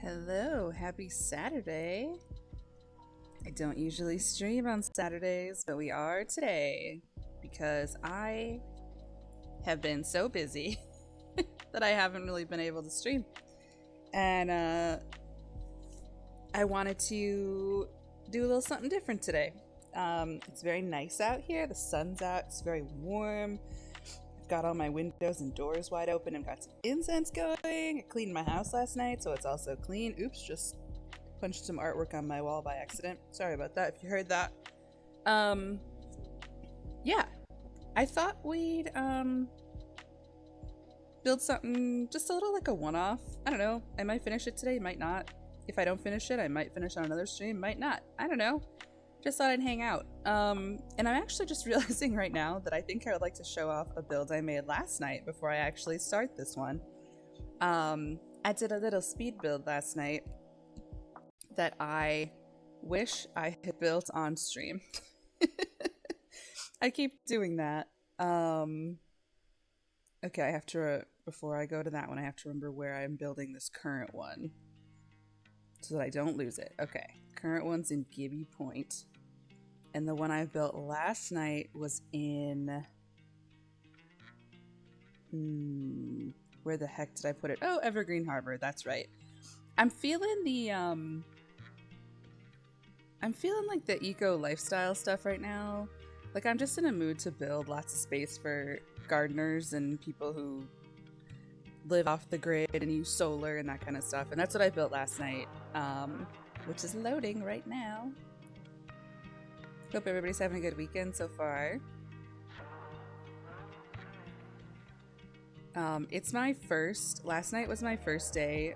Hello, happy Saturday. I don't usually stream on Saturdays, but we are today because I have been so busy that I haven't really been able to stream. And I wanted to do a little something different today. It's very nice out here, the sun's out, it's very warm. I've got all my windows and doors wide open. I've got some incense going. I cleaned my house last night, so it's also clean. Oops, just punched some artwork on my wall by accident. Sorry about that if you heard that. Yeah. I thought we'd build something just a little like a one-off. I don't know. I might finish it today, might not. If I don't finish it, I might finish on another stream, might not. I don't know. Just thought I'd hang out. And I'm actually just realizing right now that I think I would like to show off a build I made last night before I actually start this one. I did a little speed build last night that I wish I had built on stream. I keep doing that. Okay, I have to, before I go to that one, I have to remember where I'm building this current one so that I don't lose it. Okay, current one's in Gibby Point. And the one I built last night was in... where the heck did I put it? Oh, Evergreen Harbor, that's right. I'm feeling the, I'm feeling like the eco lifestyle stuff right now. Like, I'm just in a mood to build lots of space for gardeners and people who live off the grid and use solar and that kind of stuff. And that's what I built last night, which is loading right now. Hope everybody's having a good weekend so far. It's my first, last night was my first day,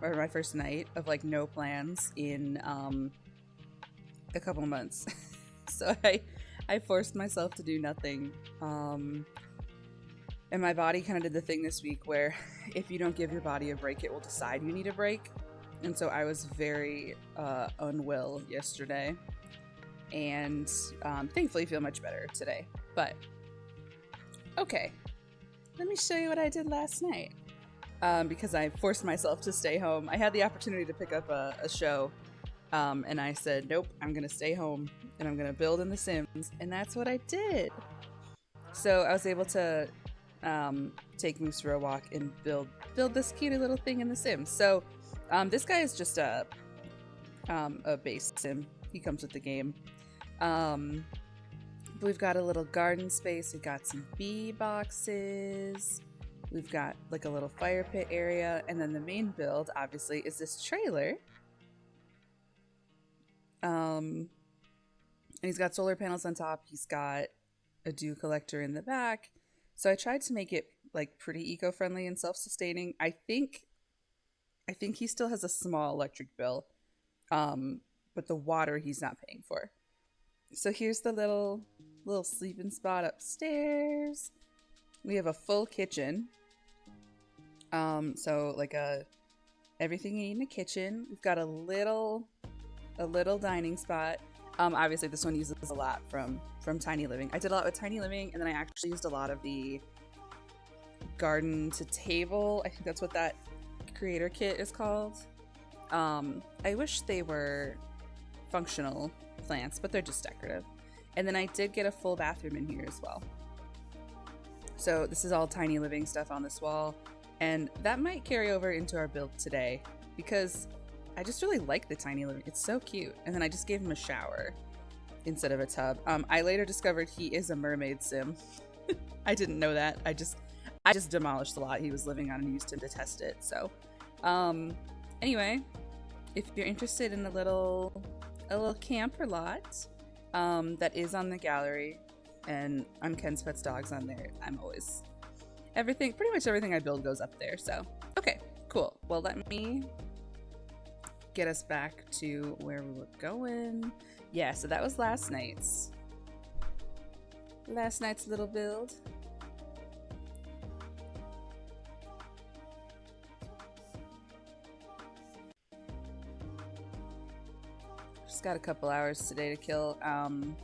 or my first night of like no plans in a couple months. So I forced myself to do nothing. And my body kind of did the thing this week where if you don't give your body a break, it will decide you need a break. And so I was very unwell yesterday. And thankfully feel much better today. But, okay. Let me show you what I did last night. Because I forced myself to stay home. I had the opportunity to pick up a show. And I said, nope, I'm going to stay home. And I'm going to build in The Sims. And that's what I did. So I was able to take Moose for a walk and build this cute little thing in The Sims. So this guy is just a base sim. He comes with the game. We've got a little garden space. We've got some bee boxes. We've got like a little fire pit area. And then the main build, obviously, is this trailer. And he's got solar panels on top. He's got a dew collector in the back. So I tried to make it like pretty eco-friendly and self-sustaining. I think he still has a small electric bill. But the water he's not paying for. So here's the little sleeping spot upstairs. We have a full kitchen. So like everything you need in a kitchen. We've got a little dining spot. Obviously this one uses a lot from Tiny Living. I did a lot with Tiny Living, and then I actually used a lot of the garden to table. I think that's what that creator kit is called. I wish they were functional plants, but they're just decorative. And then I did get a full bathroom in here as well. So this is all Tiny Living stuff on this wall, and that might carry over into our build today because I just really like the Tiny Living. It's so cute. And then I just gave him a shower instead of a tub. I later discovered he is a mermaid sim. I didn't know that. I just demolished the lot he was living on and used him to test it. So anyway, if you're interested in a little camper lot that is on the gallery, and I'm Ken's Pets Dogs on there. I'm always pretty much everything I build goes up there. So okay, cool. Well, let me get us back to where we were going. Yeah, so that was last night's little build. Just got a couple hours today to kill. I'm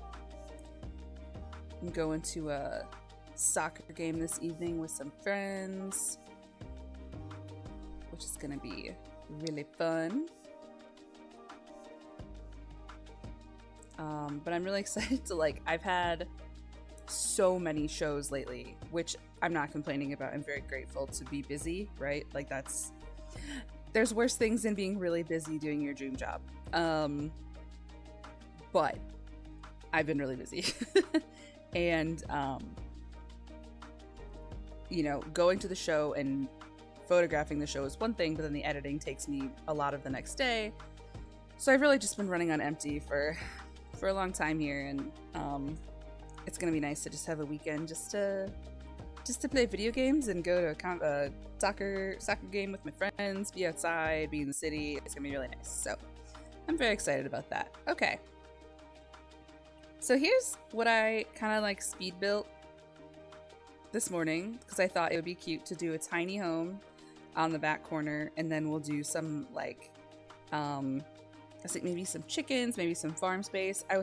going to a soccer game this evening with some friends, which is gonna be really fun. But I'm really excited to, like, I've had so many shows lately, which I'm not complaining about. I'm very grateful to be busy, right? Like, there's worse things than being really busy doing your dream job. But I've been really busy. And, you know, going to the show and photographing the show is one thing, but then the editing takes me a lot of the next day. So I've really just been running on empty for a long time here, and it's gonna be nice to just have a weekend just to play video games and go to a soccer game with my friends, be outside, be in the city. It's gonna be really nice. So I'm very excited about that. Okay. So here's what I kind of like speed built this morning, because I thought it would be cute to do a tiny home on the back corner, and then we'll do some like I think maybe some chickens, maybe some farm space. I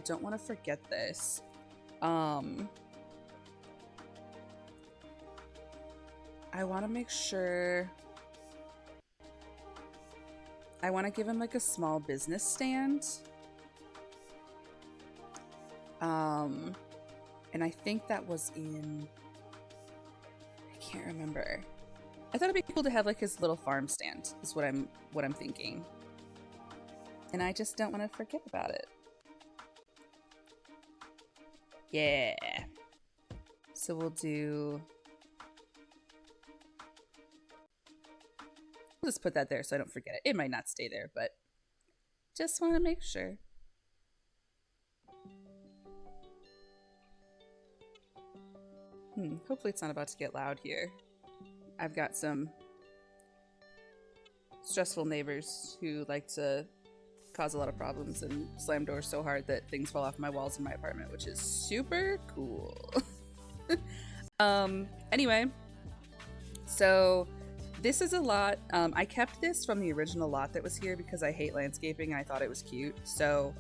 don't want to forget this. I want to make sure I want to give him like a small business stand. And I think that was in, I can't remember. I thought it'd be cool to have like his little farm stand is what I'm thinking. And I just don't want to forget about it. Yeah. So we'll just put that there so I don't forget it. It might not stay there, but just want to make sure. Hopefully it's not about to get loud here. I've got some stressful neighbors who like to cause a lot of problems and slam doors so hard that things fall off my walls in my apartment, which is super cool. Anyway, so this is a lot. I kept this from the original lot that was here because I hate landscaping and I thought it was cute. So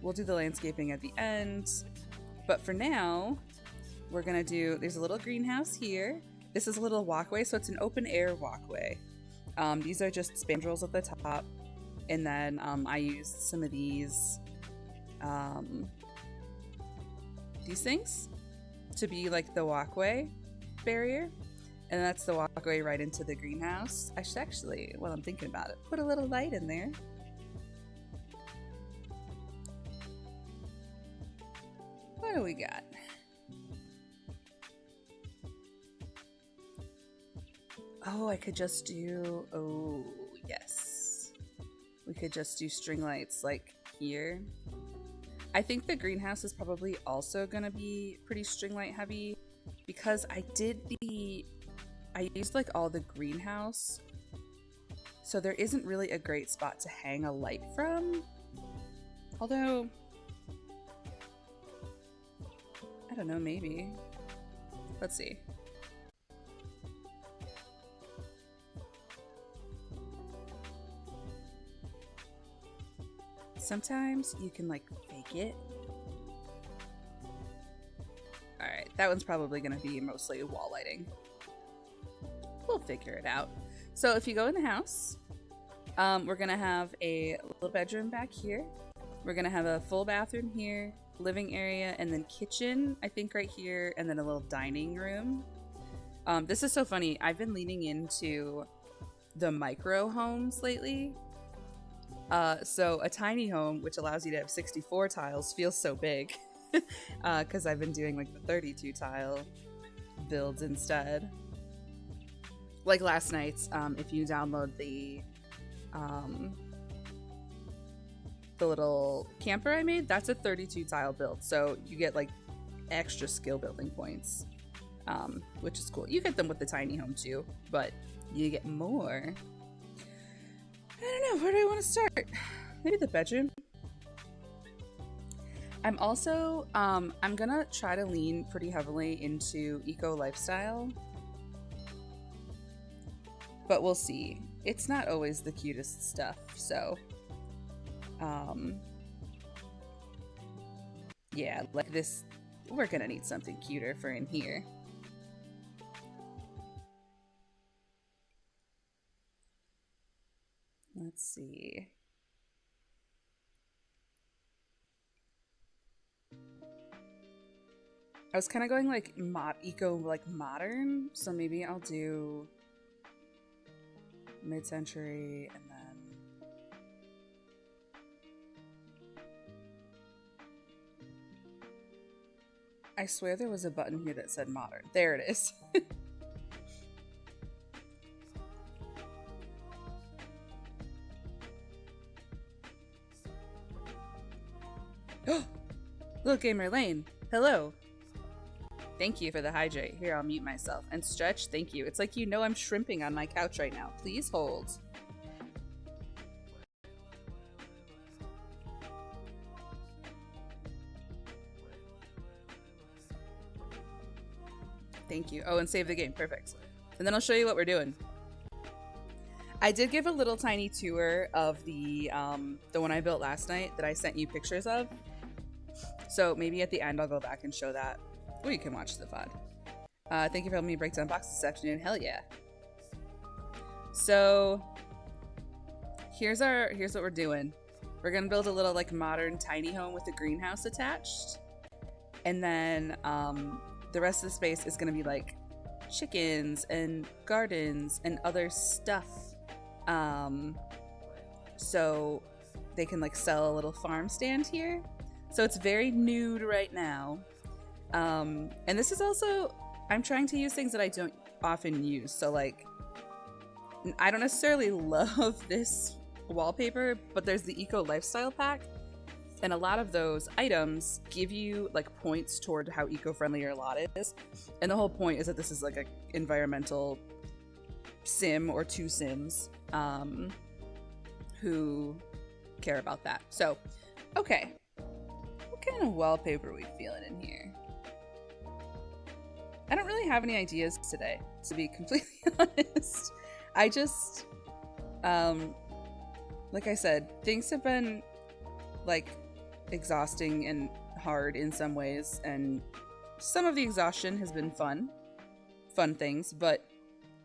we'll do the landscaping at the end. But for now, we're gonna do, there's a little greenhouse here. This is a little walkway, so it's an open air walkway. These are just spandrels at the top. And then I used some of these things to be like the walkway barrier. And that's the walkway right into the greenhouse. I should actually, while I'm thinking about it, put a little light in there. What do we got? Oh, I could just do, oh, yes. We could just do string lights like here. I think the greenhouse is probably also gonna be pretty string light heavy because I used like all the greenhouse. So there isn't really a great spot to hang a light from. Although, I don't know, maybe. Let's see. Sometimes you can like fake it. Alright, that one's probably going to be mostly wall lighting. We'll figure it out. So if you go in the house, we're going to have a little bedroom back here. We're going to have a full bathroom here, living area, and then kitchen, I think right here, and then a little dining room. This is so funny. I've been leaning into the micro homes lately. So a tiny home, which allows you to have 64 tiles, feels so big because I've been doing like the 32 tile builds instead. Like last night's, if you download the little camper I made, that's a 32 tile build. So you get like extra skill building points, which is cool. You get them with the tiny home too, but you get more. I don't know, where do I want to start? Maybe the bedroom. I'm also, I'm gonna try to lean pretty heavily into eco lifestyle. But we'll see. It's not always the cutest stuff, so. Yeah, like this, we're gonna need something cuter for in here. Let's see. I was kind of going like eco, like modern, so maybe I'll do mid-century and then I swear there was a button here that said modern. There it is. Little Gamer Lane, hello. Thank you for the hydrate. Here, I'll mute myself. And stretch, thank you. It's like you know I'm shrimping on my couch right now. Please hold. Thank you. Oh, and save the game. Perfect. And then I'll show you what we're doing. I did give a little tiny tour of the one I built last night that I sent you pictures of. So maybe at the end I'll go back and show that. Or you can watch the VOD. Thank you for helping me break down boxes this afternoon. Hell yeah. So here's what we're doing. We're gonna build a little like modern tiny home with a greenhouse attached. And then the rest of the space is gonna be like chickens and gardens and other stuff. So they can like sell a little farm stand here. So it's very nude right now. And this is also, I'm trying to use things that I don't often use. So like, I don't necessarily love this wallpaper, but there's the eco lifestyle pack. And a lot of those items give you like points toward how eco-friendly your lot is. And the whole point is that this is like an environmental sim or two sims who care about that. So, okay. What kind of wallpaper are we feeling in here? I don't really have any ideas today, to be completely honest. I just, like I said, things have been like exhausting and hard in some ways, and some of the exhaustion has been fun things, but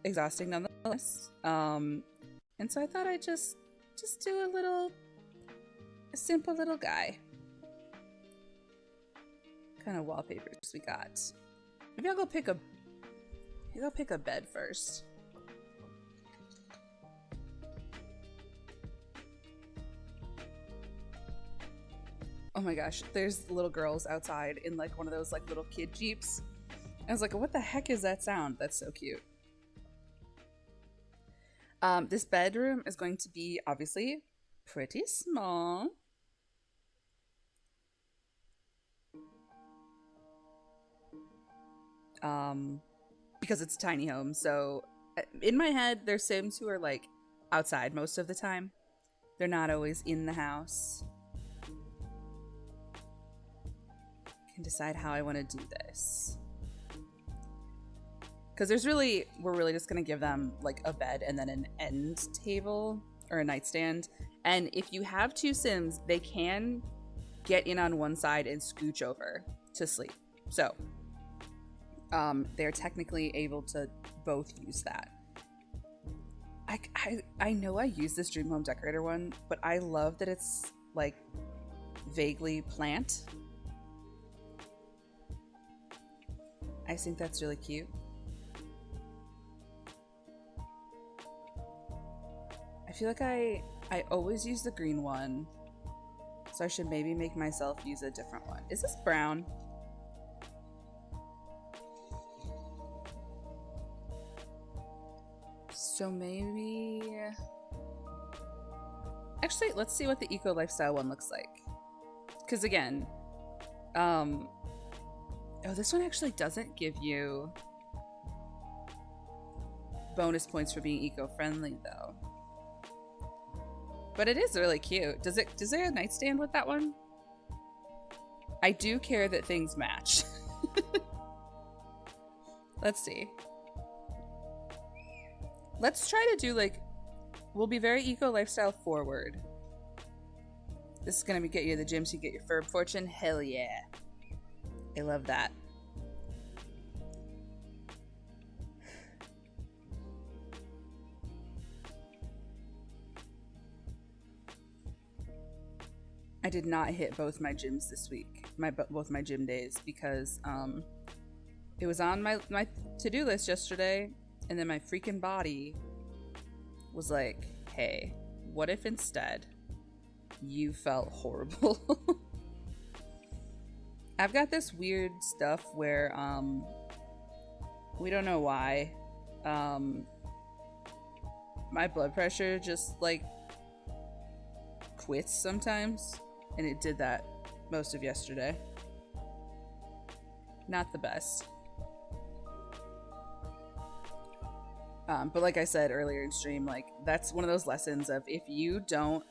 exhausting nonetheless. And so I thought I'd just do a simple little guy. What kind of wallpapers we got? Maybe I'll go pick a bed first. Oh my gosh, there's little girls outside in like one of those like little kid jeeps. I was like, what the heck is that sound? That's so cute. This bedroom is going to be obviously pretty small. Because it's a tiny home. So in my head, there's Sims who are like outside most of the time. They're not always in the house. Can decide how I want to do this. Because we're really just going to give them like a bed and then an end table or a nightstand. And if you have two Sims, they can get in on one side and scooch over to sleep. So they're technically able to both use that. I know I use this Dream Home Decorator one, but I love that it's like vaguely plant. I think that's really cute. I feel like I always use the green one, so I should maybe make myself use a different one. Is this brown? So maybe... Actually, let's see what the eco lifestyle one looks like. Because again, oh, this one actually doesn't give you bonus points for being eco-friendly though. But it is really cute. Does there a nightstand with that one? I do care that things match. Let's see. Let's try to do like, we'll be very eco lifestyle forward. This is gonna get you the gym so you get your Furb fortune. Hell yeah. I love that. I did not hit both my gyms this week, both my gym days, because it was on my to-do list yesterday, and then my freaking body was like, hey, what if instead you felt horrible? I've got this weird stuff where we don't know why my blood pressure just like quits sometimes, and it did that most of yesterday. Not the best. But like I said earlier in stream, like that's one of those lessons of if you don't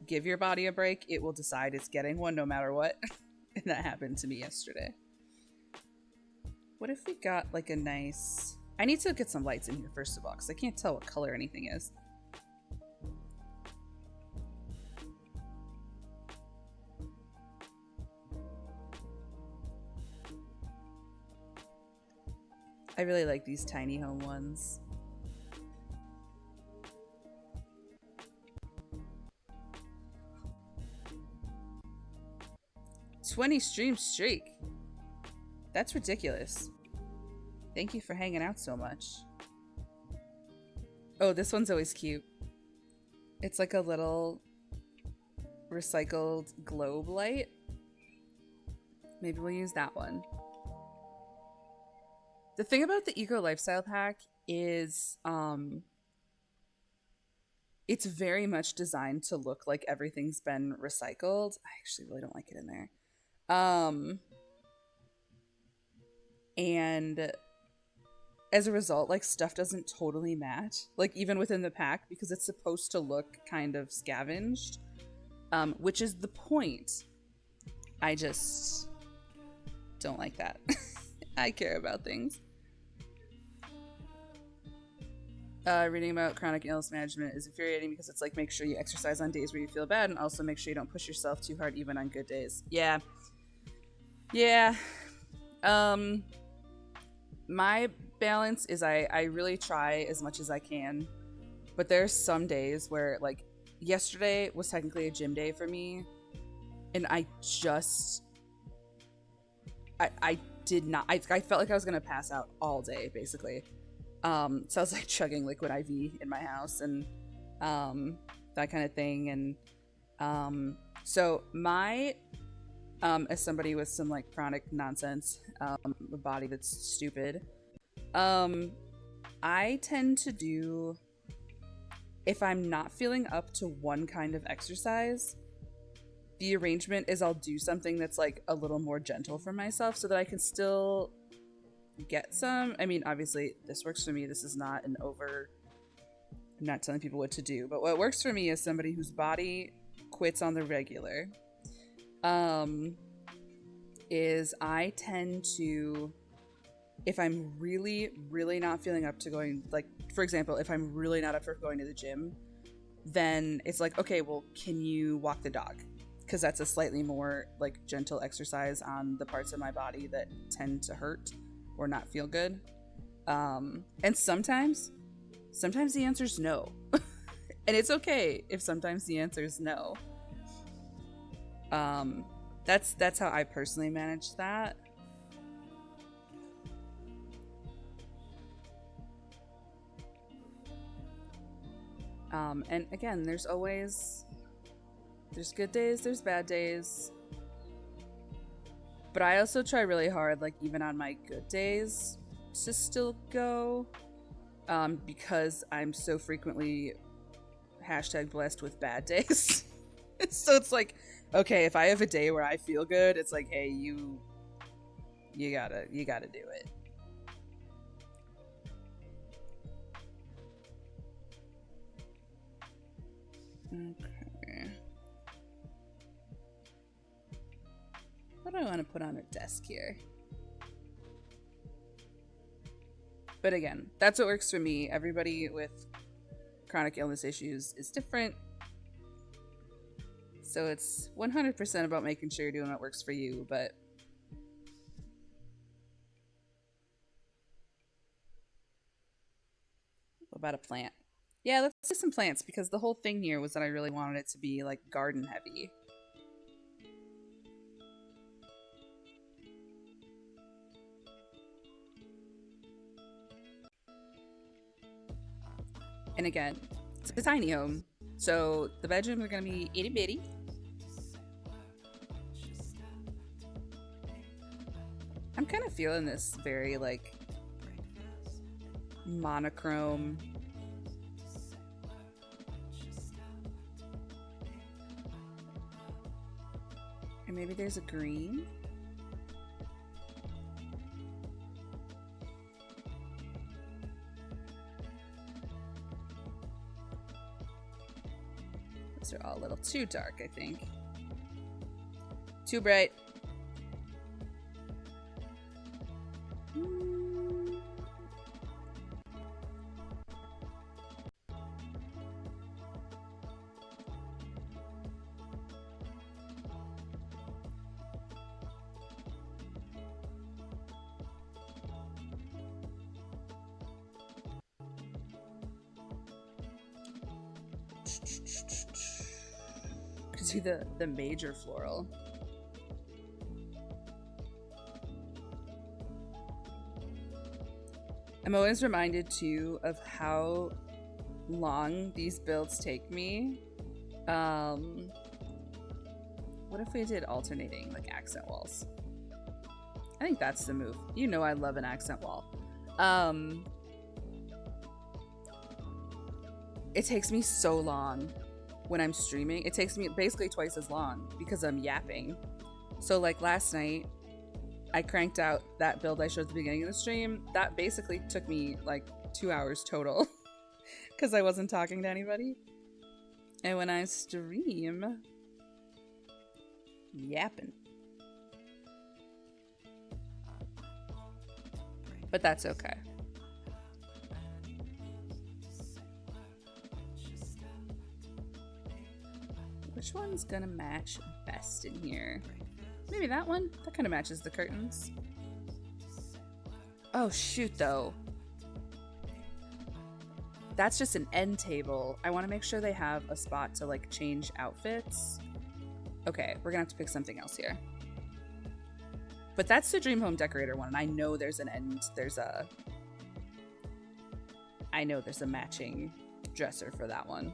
give your body a break, it will decide it's getting one no matter what. And that happened to me yesterday. What if we got like a nice... I need to get some lights in here first of all, because I can't tell what color anything is. I really like these tiny home ones. "20 stream streak. That's ridiculous. Thank you for hanging out so much." Oh, this one's always cute. It's like a little recycled globe light. Maybe we'll use that one. The thing about the Eco Lifestyle Pack is it's very much designed to look like everything's been recycled. I actually really don't like it in there. And as a result, like stuff doesn't totally match, like even within the pack, because it's supposed to look kind of scavenged, which is the point. I just don't like that. I care about things. Reading about chronic illness management is infuriating because it's like, make sure you exercise on days where you feel bad, and also make sure you don't push yourself too hard even on good days. Yeah. My balance is I really try as much as I can, but there's some days where, like, yesterday was technically a gym day for me, and I did not, I felt like I was gonna pass out all day basically. So I was like chugging liquid IV in my house and that kind of thing. And so my as somebody with some like chronic nonsense, a body that's stupid, I tend to do, if I'm not feeling up to one kind of exercise, the arrangement is I'll do something that's like a little more gentle for myself so that I can still get some. I mean, obviously this works for me. This is not an over, I'm not telling people what to do, but what works for me is somebody whose body quits on the regular, is I tend to, if I'm really, really not feeling up to going, like, for example, if I'm really not up for going to the gym, then it's like, okay, well, can you walk the dog? Because that's a slightly more like gentle exercise on the parts of my body that tend to hurt or not feel good. And sometimes the answer is no. And it's okay if sometimes the answer is no. That's how I personally manage that. And again, there's good days, there's bad days. But I also try really hard, like even on my good days, to still go. Because I'm so frequently #blessed with bad days. So it's like, okay, if I have a day where I feel good, it's like, hey, you gotta do it. Okay. What do I want to put on a desk here? But again, that's what works for me. Everybody with chronic illness issues is different. So it's 100% about making sure you're doing what works for you, but what about a plant? Yeah, let's do some plants, because the whole thing here was that I really wanted it to be like garden heavy. And again, it's a tiny home, so the bedrooms are gonna be itty bitty. I'm kind of feeling this very like monochrome. And maybe there's a green. Those are all a little too dark, I think. Too bright. Could do the major floral. I'm always reminded too of how long these builds take me. What if we did alternating, like accent walls? I think that's the move. You know I love an accent wall. It takes me so long when I'm streaming. It takes me basically twice as long because I'm yapping. So like last night, I cranked out that build I showed at the beginning of the stream. That basically took me like 2 hours total because I wasn't talking to anybody. And when I stream, yapping. But that's okay. Which one's gonna match best in here? Maybe that one? That kind of matches the curtains. Oh shoot though. That's just an end table. I want to make sure they have a spot to like change outfits. Okay, we're gonna have to pick something else here. But that's the Dream Home Decorator one, and I know there's an end. I know there's a matching dresser for that one.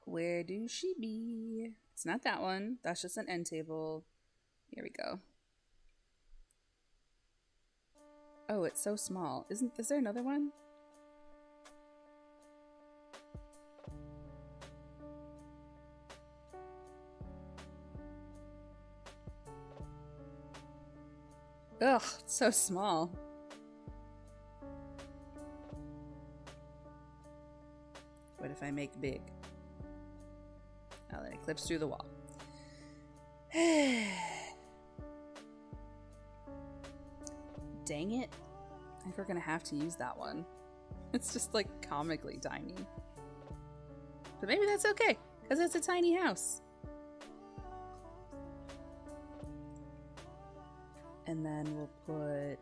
Where do she be? It's not that one. That's just an end table. Here we go. Oh, it's so small. Is there another one? Ugh, it's so small. What if I make big? Now then it clips through the wall. Dang it. I think we're gonna have to use that one. It's just like comically tiny. But maybe that's okay, because it's a tiny house. And then we'll put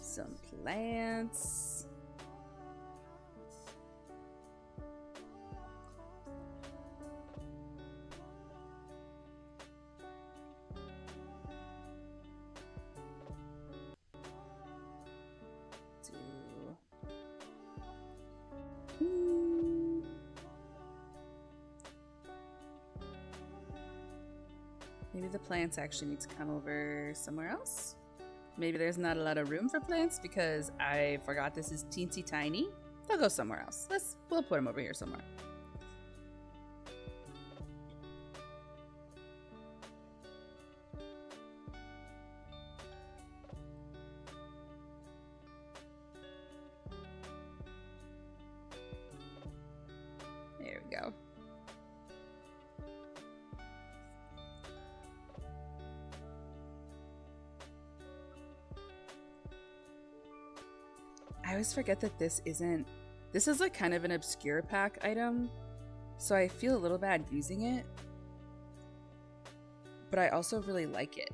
some plants. Maybe the plants actually need to come over somewhere else. Maybe there's not a lot of room for plants because I forgot this is teensy tiny. They'll go somewhere else. We'll put them over here somewhere. There we go. I always forget that this is like kind of an obscure pack item, so I feel a little bad using it, but I also really like it.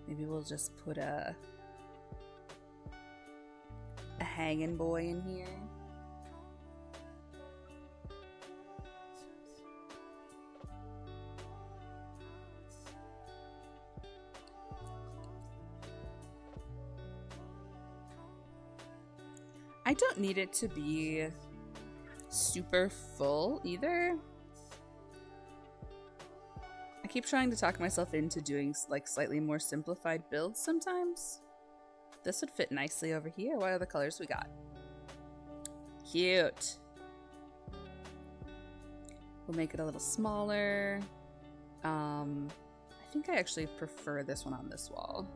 Maybe we'll just put a hanging boy in here. I don't need it to be super full either. I keep trying to talk myself into doing like slightly more simplified builds sometimes. This would fit nicely over here. What are the colors we got? Cute. We'll make it a little smaller. I think I actually prefer this one on this wall.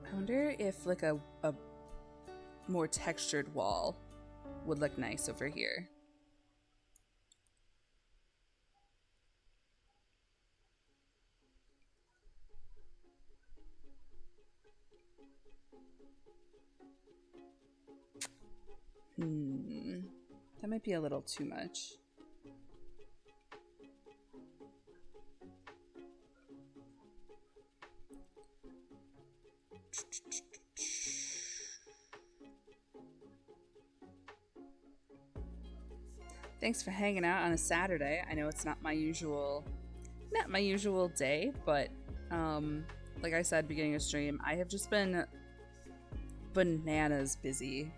I wonder if like a more textured wall would look nice over here. That might be a little too much. Thanks for hanging out on a Saturday. I know it's not my usual day, but like I said beginning of stream, I have just been bananas busy.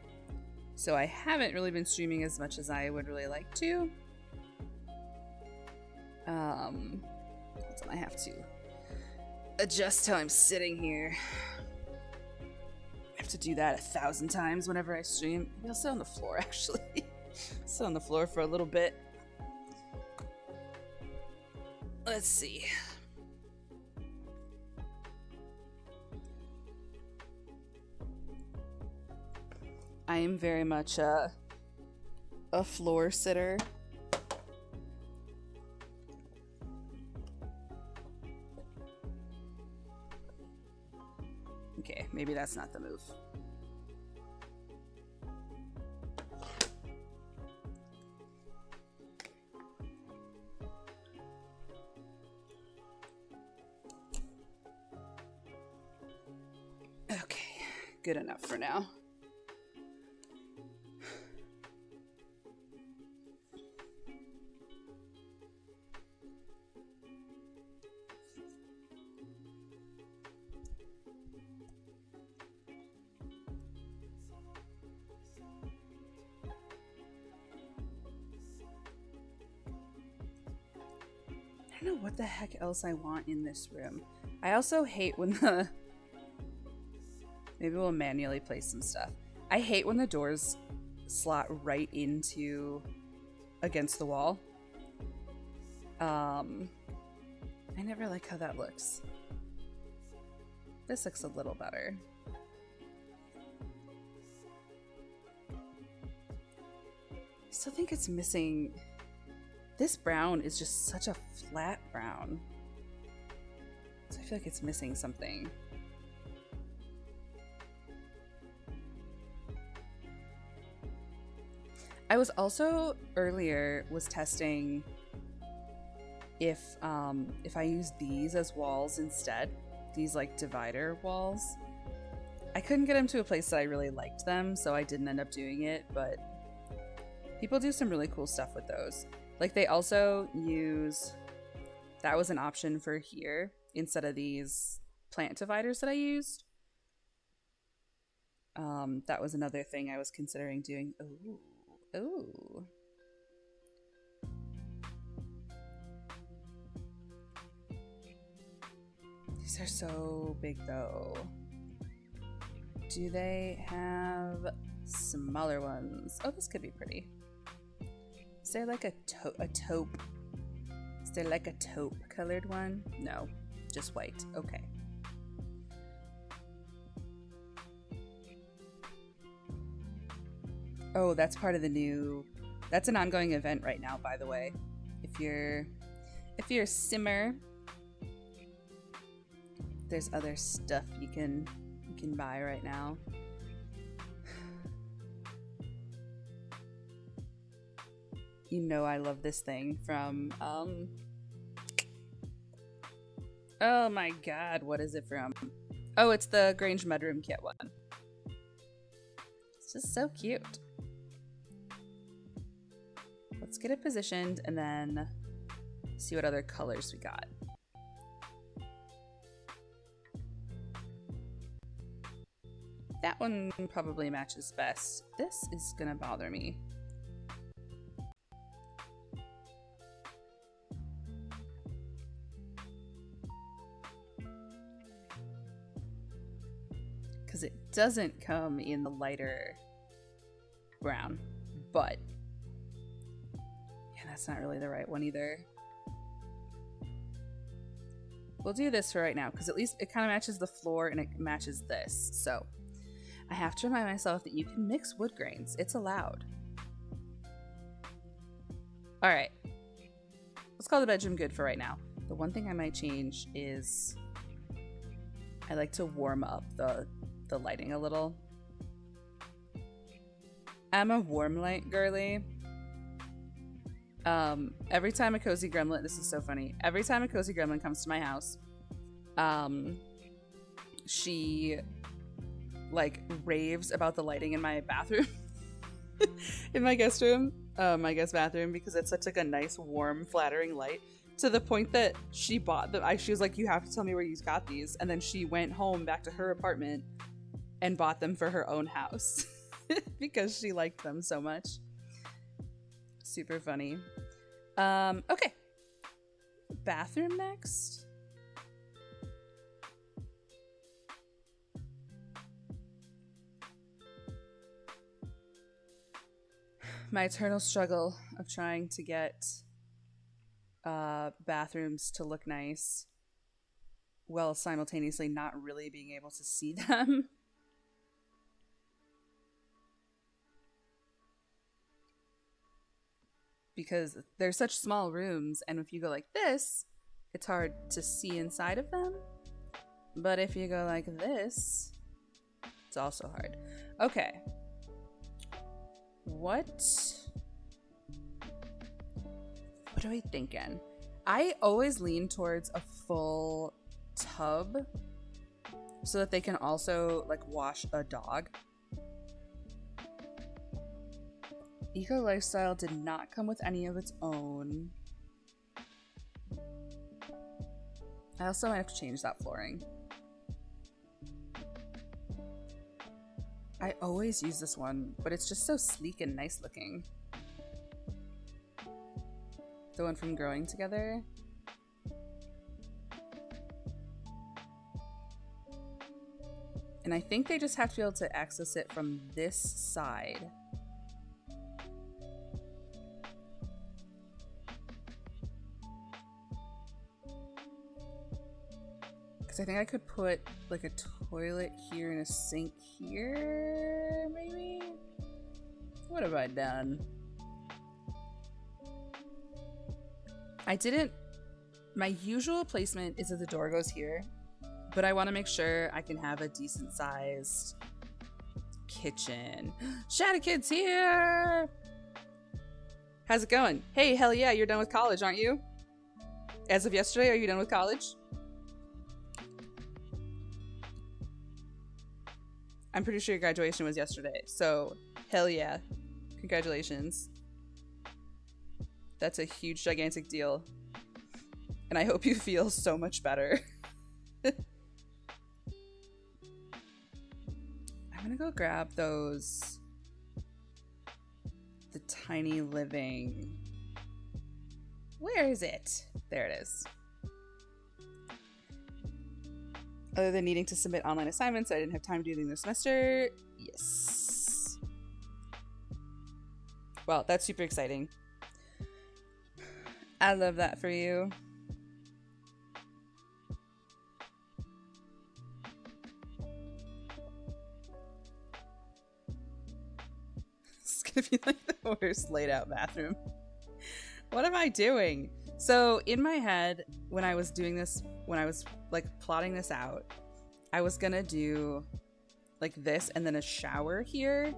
So I haven't really been streaming as much as I would really like to. I have to adjust how I'm sitting here. I have to do that 1,000 times whenever I stream. Maybe I'll sit on the floor actually. Sit on the floor for a little bit. Let's see. I am very much a floor sitter. Okay, maybe that's not the move. Okay, good enough for now. I don't know what the heck else I want in this room. I also hate when the... Maybe we'll manually place some stuff. I hate when the doors slot right into against the wall. I never like how that looks. This looks a little better. I still think it's missing... This brown is just such a flat brown. So I feel like it's missing something. I was also earlier was testing if I use these as walls instead, these like divider walls. I couldn't get them to a place that I really liked them, so I didn't end up doing it, but people do some really cool stuff with those. Like they also use, that was an option for here instead of these plant dividers that I used. That was another thing I was considering doing. Ooh. Ooh. These are so big though. Do they have smaller ones? Oh, this could be pretty. Is there like a taupe? Is there like a taupe colored one? No, just white. Okay. Oh, that's part of the new... That's an ongoing event right now, by the way. If you're a simmer, there's other stuff you can buy right now. You know I love this thing from oh my god, what is it from? Oh, it's the Grange Mudroom Kit one. It's just so cute. Let's get it positioned and then see what other colors we got. That one probably matches best. This is gonna bother me. Because it doesn't come in the lighter brown, but yeah, that's not really the right one either. We'll do this for right now because at least it kind of matches the floor and it matches this. So I have to remind myself that you can mix wood grains. It's allowed. All right. Let's call the bedroom good for right now. The one thing I might change is I like to warm up the lighting a little. I'm a warm light girly. Every time a cozy gremlin, this is so funny. Every time a cozy gremlin comes to my house, she like raves about the lighting in my bathroom, in my guest room, my guest bathroom, because it's such like a nice, warm, flattering light. To the point that she bought them. She was like, "You have to tell me where you got these," and then she went home back to her apartment and bought them for her own house because she liked them so much. Super funny. Okay. Bathroom next. My eternal struggle of trying to get bathrooms to look nice while simultaneously not really being able to see them. Because they're such small rooms, and if you go like this, it's hard to see inside of them. But if you go like this, it's also hard. Okay. What are we thinking? I always lean towards a full tub so that they can also like wash a dog. Eco Lifestyle did not come with any of its own. I also might have to change that flooring. I always use this one, but it's just so sleek and nice looking. The one from Growing Together. And I think they just have to be able to access it from this side. Because I think I could put like a toilet here and a sink here, maybe? What have I done? I didn't... My usual placement is that the door goes here, but I want to make sure I can have a decent sized kitchen. Shadow Kid's here! How's it going? Hey, hell yeah, you're done with college, aren't you? As of yesterday, are you done with college? I'm pretty sure your graduation was yesterday, so hell yeah. Congratulations. That's a huge, gigantic deal. And I hope you feel so much better. I'm gonna go grab those... The tiny living... Where is it? There it is. Other than needing to submit online assignments I didn't have time to do during the semester. Yes. Well, that's super exciting. I love that for you. It's gonna be like the worst laid out bathroom. What am I doing? So in my head, when I was doing this, when I was like plotting this out, I was gonna do like this and then a shower here.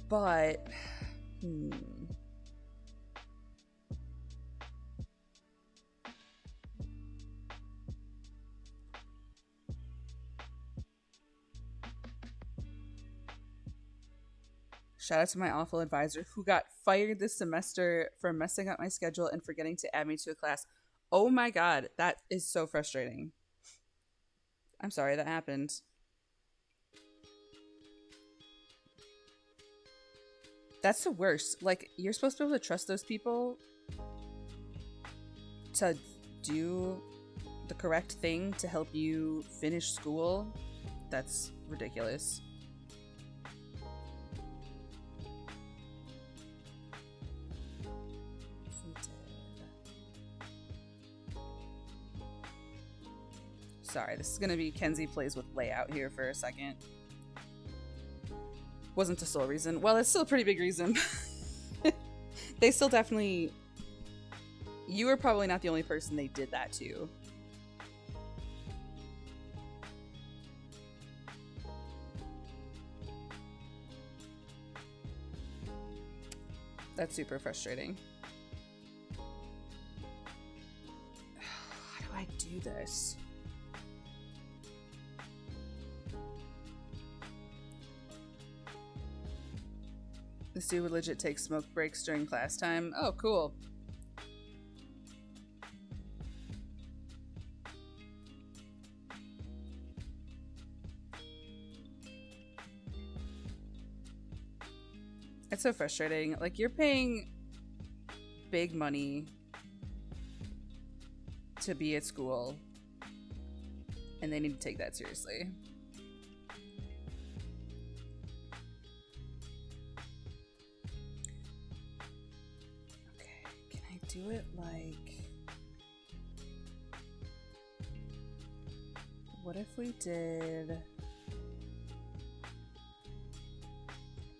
But, Shout out to my awful advisor who got fired this semester for messing up my schedule and forgetting to add me to a class. Oh my god, that is so frustrating. I'm sorry that happened. That's the worst. Like, you're supposed to be able to trust those people to do the correct thing to help you finish school. That's ridiculous. Sorry, this is gonna be Kenzie plays with layout here for a second. Wasn't the sole reason. Well, it's still a pretty big reason. They still definitely... You were probably not the only person they did that to. That's super frustrating. How do I do this? This dude would legit take smoke breaks during class time. Oh, cool. It's so frustrating. Like, you're paying big money to be at school, and they need to take that seriously. Do it like... What if we did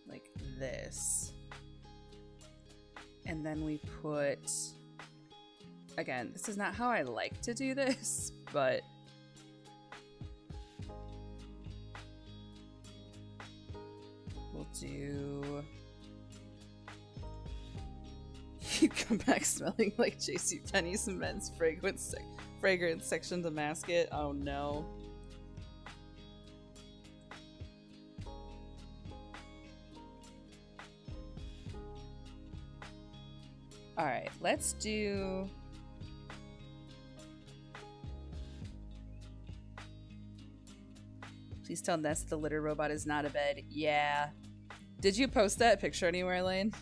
like this? And then we put... Again, this is not how I like to do this, but... We'll do... You come back smelling like JCPenney's men's fragrance section to mask it. Oh no. Alright, let's do... Please tell Ness the litter robot is not a bed. Yeah. Did you post that picture anywhere, Lane?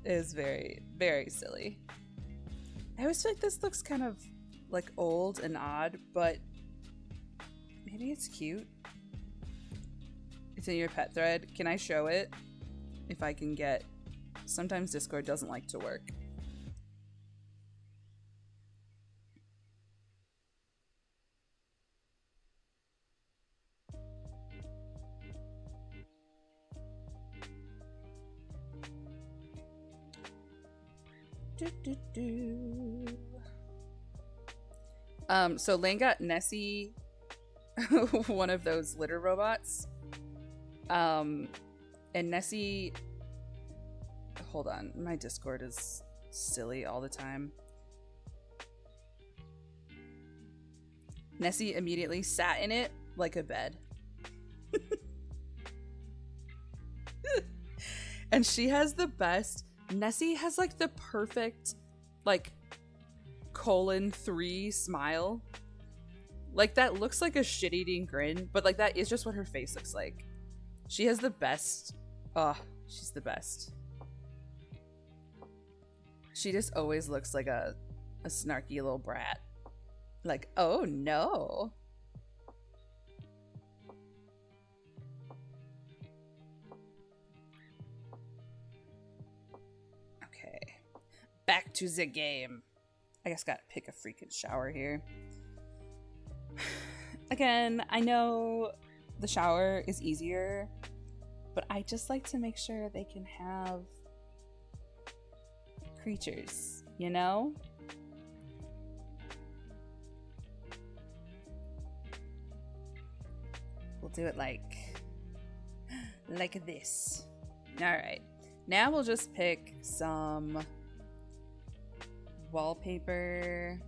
It is very, very silly. I always feel like this looks kind of like old and odd, but maybe it's cute. It's in your pet thread. Can I show it? If I can get... Sometimes Discord doesn't like to work. So Lane got Nessie one of those litter robots. And Nessie... Hold on, my Discord is silly all the time. Nessie immediately sat in it like a bed. And she has the best... Nessie has like the perfect like :3 smile. Like that looks like a shit-eating grin, but like that is just what her face looks like. She has the best. Oh, she's the best. She just always looks like a snarky little brat. Like, oh no. Back to the game. I guess gotta pick a freaking shower here. Again, I know the shower is easier, but I just like to make sure they can have creatures, you know? We'll do it like this. Alright. Now we'll just pick some wallpaper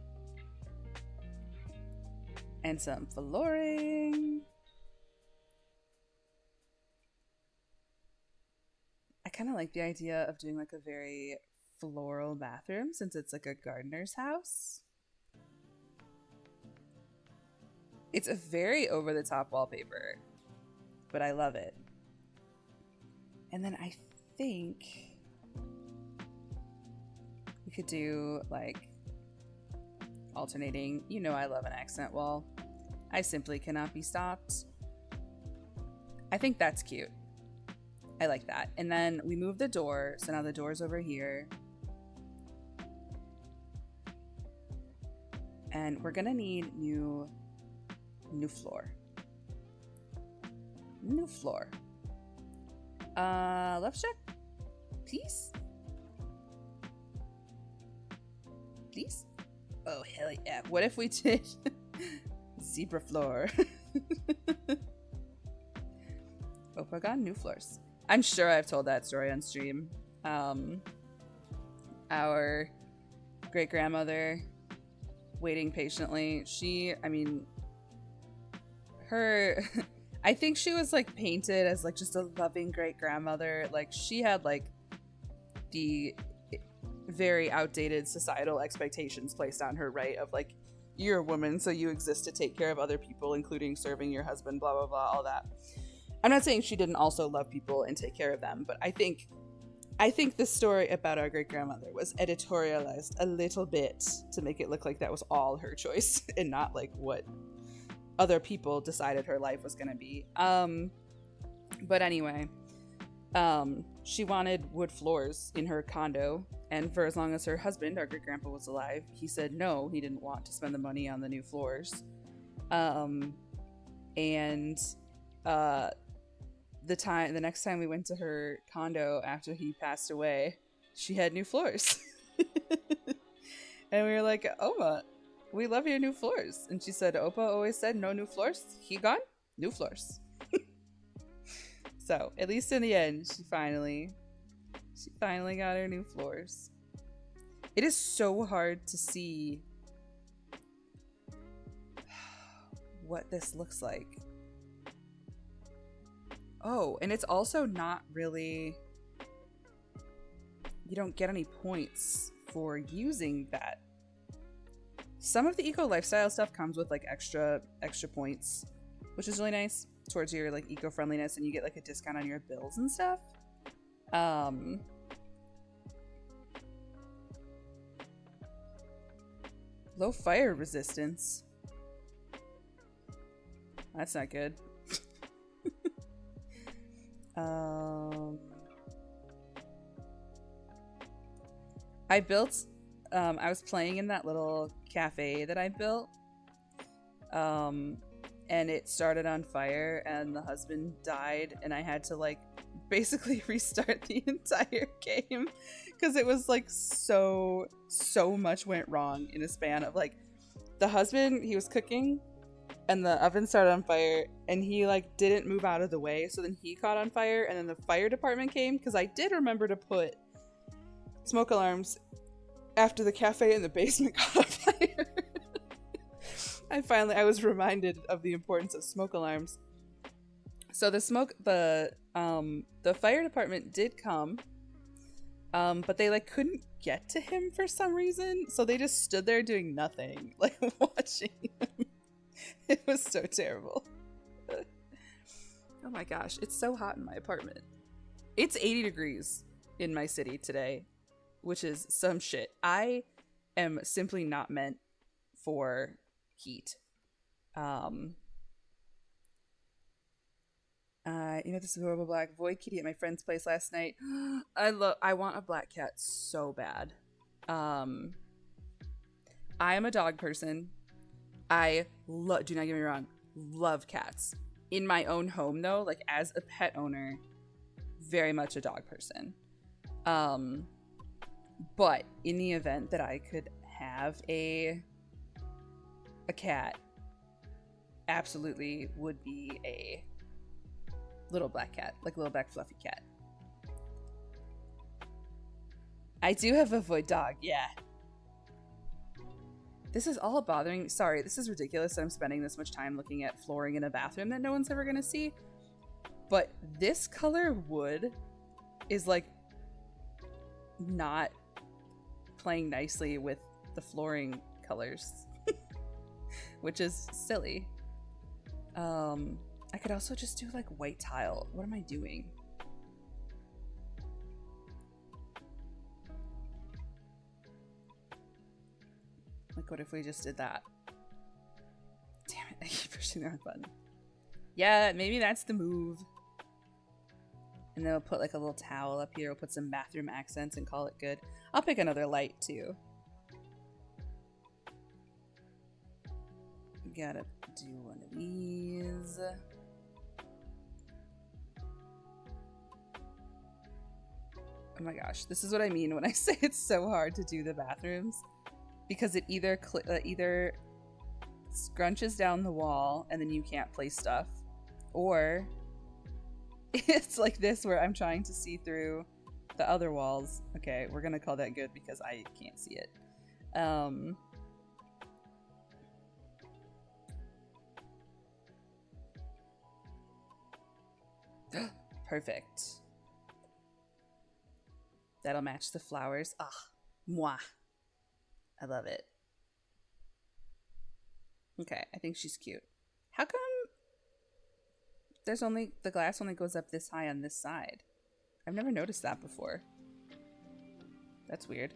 and some flooring. I kind of like the idea of doing like a very floral bathroom since it's like a gardener's house. It's a very over-the-top wallpaper, but I love it. And then I think we could do like alternating. You know I love an accent wall. I simply cannot be stopped. I think that's cute. I like that. And then we move the door, so now the door's over here. And we're gonna need new floor. New floor. Left check? Please? Please? Oh, hell yeah. What if we did zebra floor? Opa got new floors. I'm sure I've told that story on stream. Our great-grandmother waiting patiently. I think she was like painted as like just a loving great-grandmother. Like she had like the very outdated societal expectations placed on her, right? Of like, you're a woman, so you exist to take care of other people, including serving your husband, blah, blah, blah, all that. I'm not saying she didn't also love people and take care of them, but I think the story about our great-grandmother was editorialized a little bit to make it look like that was all her choice and not like what other people decided her life was going to be. But anyway, she wanted wood floors in her condo, and for as long as her husband, our great-grandpa, was alive, he said no, he didn't want to spend the money on the new floors. The next time we went to her condo after he passed away, she had new floors. And we were like, Oma, we love your new floors. And she said, Opa always said no new floors. He gone? New floors. So at least in the end, she finally got her new floors. It is so hard to see what this looks like. Oh, and it's also not really, you don't get any points for using that. Some of the eco lifestyle stuff comes with like extra points, which is really nice towards your like eco-friendliness, and you get like a discount on your bills and stuff. Low fire resistance. That's not good. I built, I was playing in that little cafe that I built, and it started on fire, and the husband died, and I had to like basically restart the entire game because it was like so much went wrong in a span of like, the husband, he was cooking and the oven started on fire, and he like didn't move out of the way, so then he caught on fire, and then the fire department came because I did remember to put smoke alarms after the cafe in the basement caught on fire. I was reminded of the importance of smoke alarms. So the fire department did come, but they like couldn't get to him for some reason, so they just stood there doing nothing, like watching him. It was so terrible. Oh my gosh, it's so hot in my apartment. It's 80 degrees in my city today, which is some shit. I am simply not meant for heat. This adorable black void kitty at my friend's place last night. I want a black cat so bad. I am a dog person. Do not get me wrong, love cats. In my own home though, like as a pet owner, very much a dog person. But in the event that I could have a cat, absolutely would be a little black cat, like a little black fluffy cat. I do have a void dog, yeah. This is all bothering me. Sorry, this is ridiculous that I'm spending this much time looking at flooring in a bathroom that no one's ever gonna see. But this color wood is like not playing nicely with the flooring colors, which is silly. I could also just do like white tile. What am I doing? Like, what if we just did that? Damn it, I keep pushing the wrong button. Yeah, maybe that's the move. And then we'll put like a little towel up here. We'll put some bathroom accents and call it good. I'll pick another light too. Gotta do one of these. Oh my gosh, this is what I mean when I say it's so hard to do the bathrooms. Because it either scrunches down the wall and then you can't place stuff. Or it's like this where I'm trying to see through the other walls. Okay, we're gonna call that good because I can't see it. Perfect. That'll match the flowers. Ah, moi. I love it. Okay, I think she's cute. How come there's only, the glass only goes up this high on this side? I've never noticed that before. That's weird.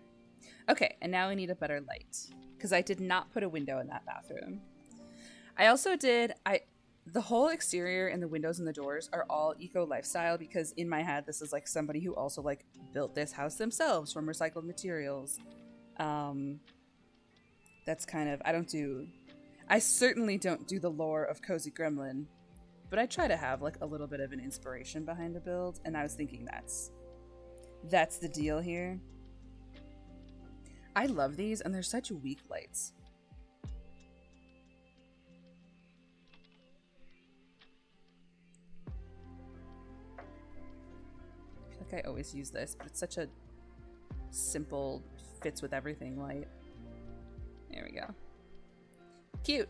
Okay, and now we need a better light because I did not put a window in that bathroom. I also did, the whole exterior and the windows and the doors are all eco lifestyle because in my head this is like somebody who also like built this house themselves from recycled materials. That's kind of, I certainly don't do the lore of Cozy Gremlin, but I try to have like a little bit of an inspiration behind the build, and I was thinking that's the deal here. I love these, and they're such weak lights. I feel like I always use this, but it's such a simple, fits with everything light. There we go. Cute.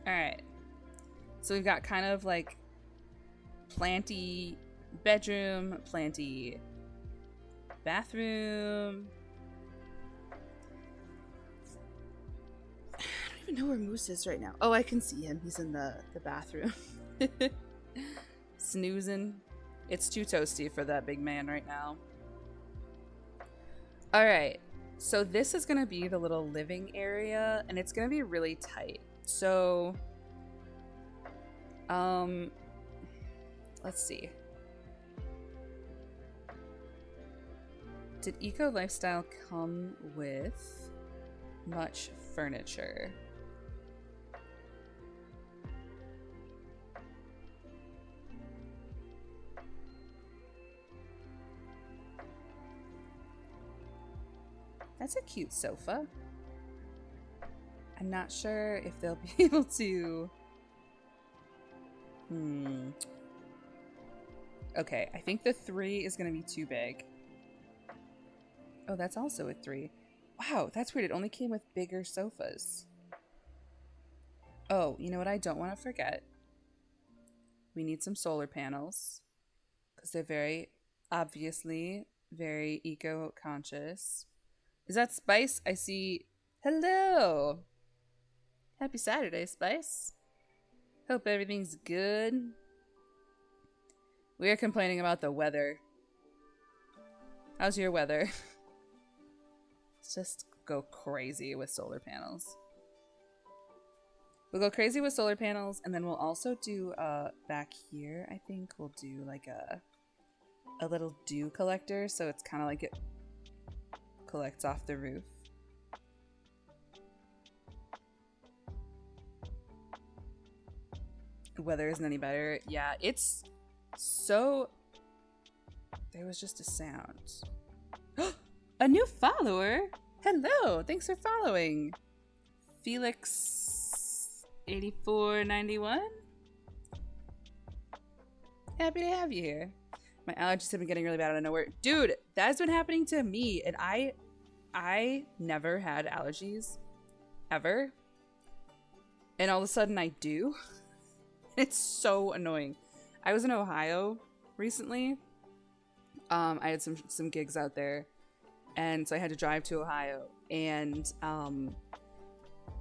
All right. So we've got kind of like planty bedroom, planty bathroom. I don't even know where Moose is right now. Oh, I can see him. He's in the bathroom. Snoozing. It's too toasty for that big man right now. All right. So this is going to be the little living area, and it's going to be really tight. So, let's see. Did Eco Lifestyle come with much furniture? That's a cute sofa. I'm not sure if they'll be able to... Okay, I think the 3 is going to be too big. Oh, that's also a 3. Wow, that's weird. It only came with bigger sofas. Oh, you know what I don't want to forget? We need some solar panels. Because they're very, obviously, very eco-conscious. Is that Spice? I see. Hello! Happy Saturday, Spice. Hope everything's good. We are complaining about the weather. How's your weather? Let's just go crazy with solar panels. We'll go crazy with solar panels, and then we'll also do, back here, I think we'll do like a little dew collector, so it's kind of like it collects off the roof. The weather isn't any better. Yeah, it's so... There was just a sound. A new follower? Hello, thanks for following. Felix8491? Happy to have you here. My allergies have been getting really bad out of nowhere. Dude, that's been happening to me, and I never had allergies. Ever. And all of a sudden I do. It's so annoying. I was in Ohio recently. I had some gigs out there, and so I had to drive to Ohio, and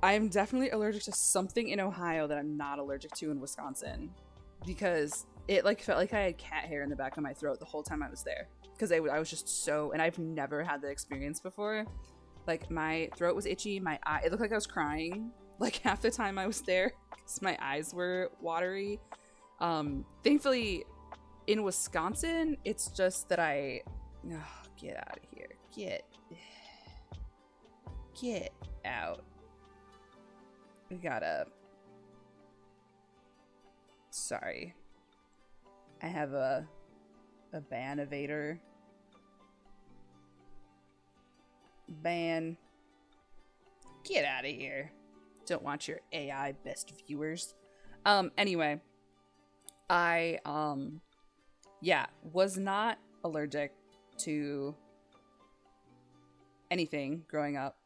I'm definitely allergic to something in Ohio that I'm not allergic to in Wisconsin, because it like felt like I had cat hair in the back of my throat the whole time I was there, because I was just so, and I've never had the experience before. Like my throat was itchy, my eye, it looked like I was crying like half the time I was there because my eyes were watery. Thankfully in Wisconsin, it's just that get out of here. Get out. We gotta, sorry. I have a ban evader. Ban. Get out of here. Don't want your AI best viewers. Anyway, I yeah, was not allergic to anything growing up.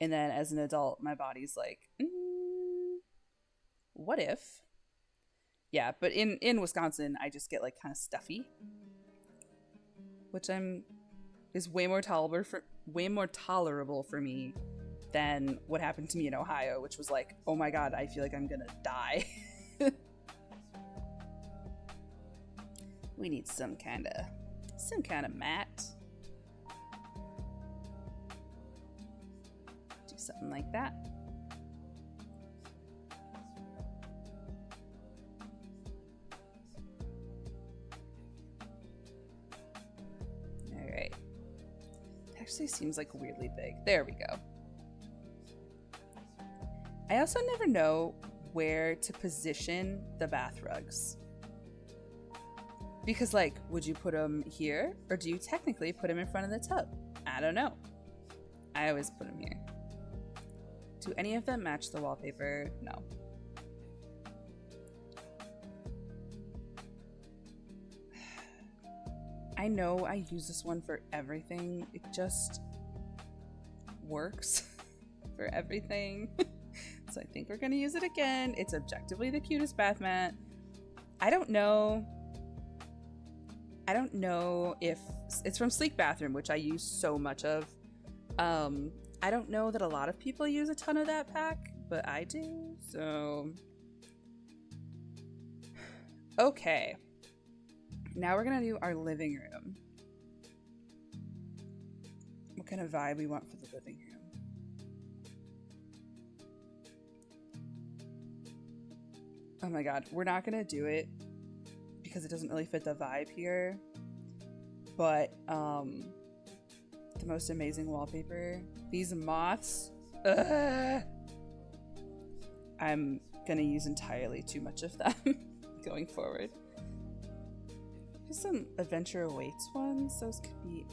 And then as an adult, my body's like, what if? Yeah, but in Wisconsin, I just get like kind of stuffy, which is way more tolerable for me than what happened to me in Ohio, which was like, oh my god, I feel like I'm gonna die. We need some kind of mat. Do something like that. All right. It actually seems like weirdly big. There we go. I also never know where to position the bath rugs. Because, like, would you put them here? Or do you technically put them in front of the tub? I don't know. I always put them here. Do any of them match the wallpaper? No. I know I use this one for everything. It just works for everything. So I think we're going to use it again. It's objectively the cutest bath mat. I don't know if it's from Sleek Bathroom, which I use so much of. I don't know that a lot of people use a ton of that pack, but I do. So okay, now we're gonna do our living room. What kind of vibe we want for the living room? Oh my god, we're not gonna do it because it doesn't really fit the vibe here, but the most amazing wallpaper, these moths, I'm gonna use entirely too much of them going forward. Just some Adventure Awaits ones. Those could be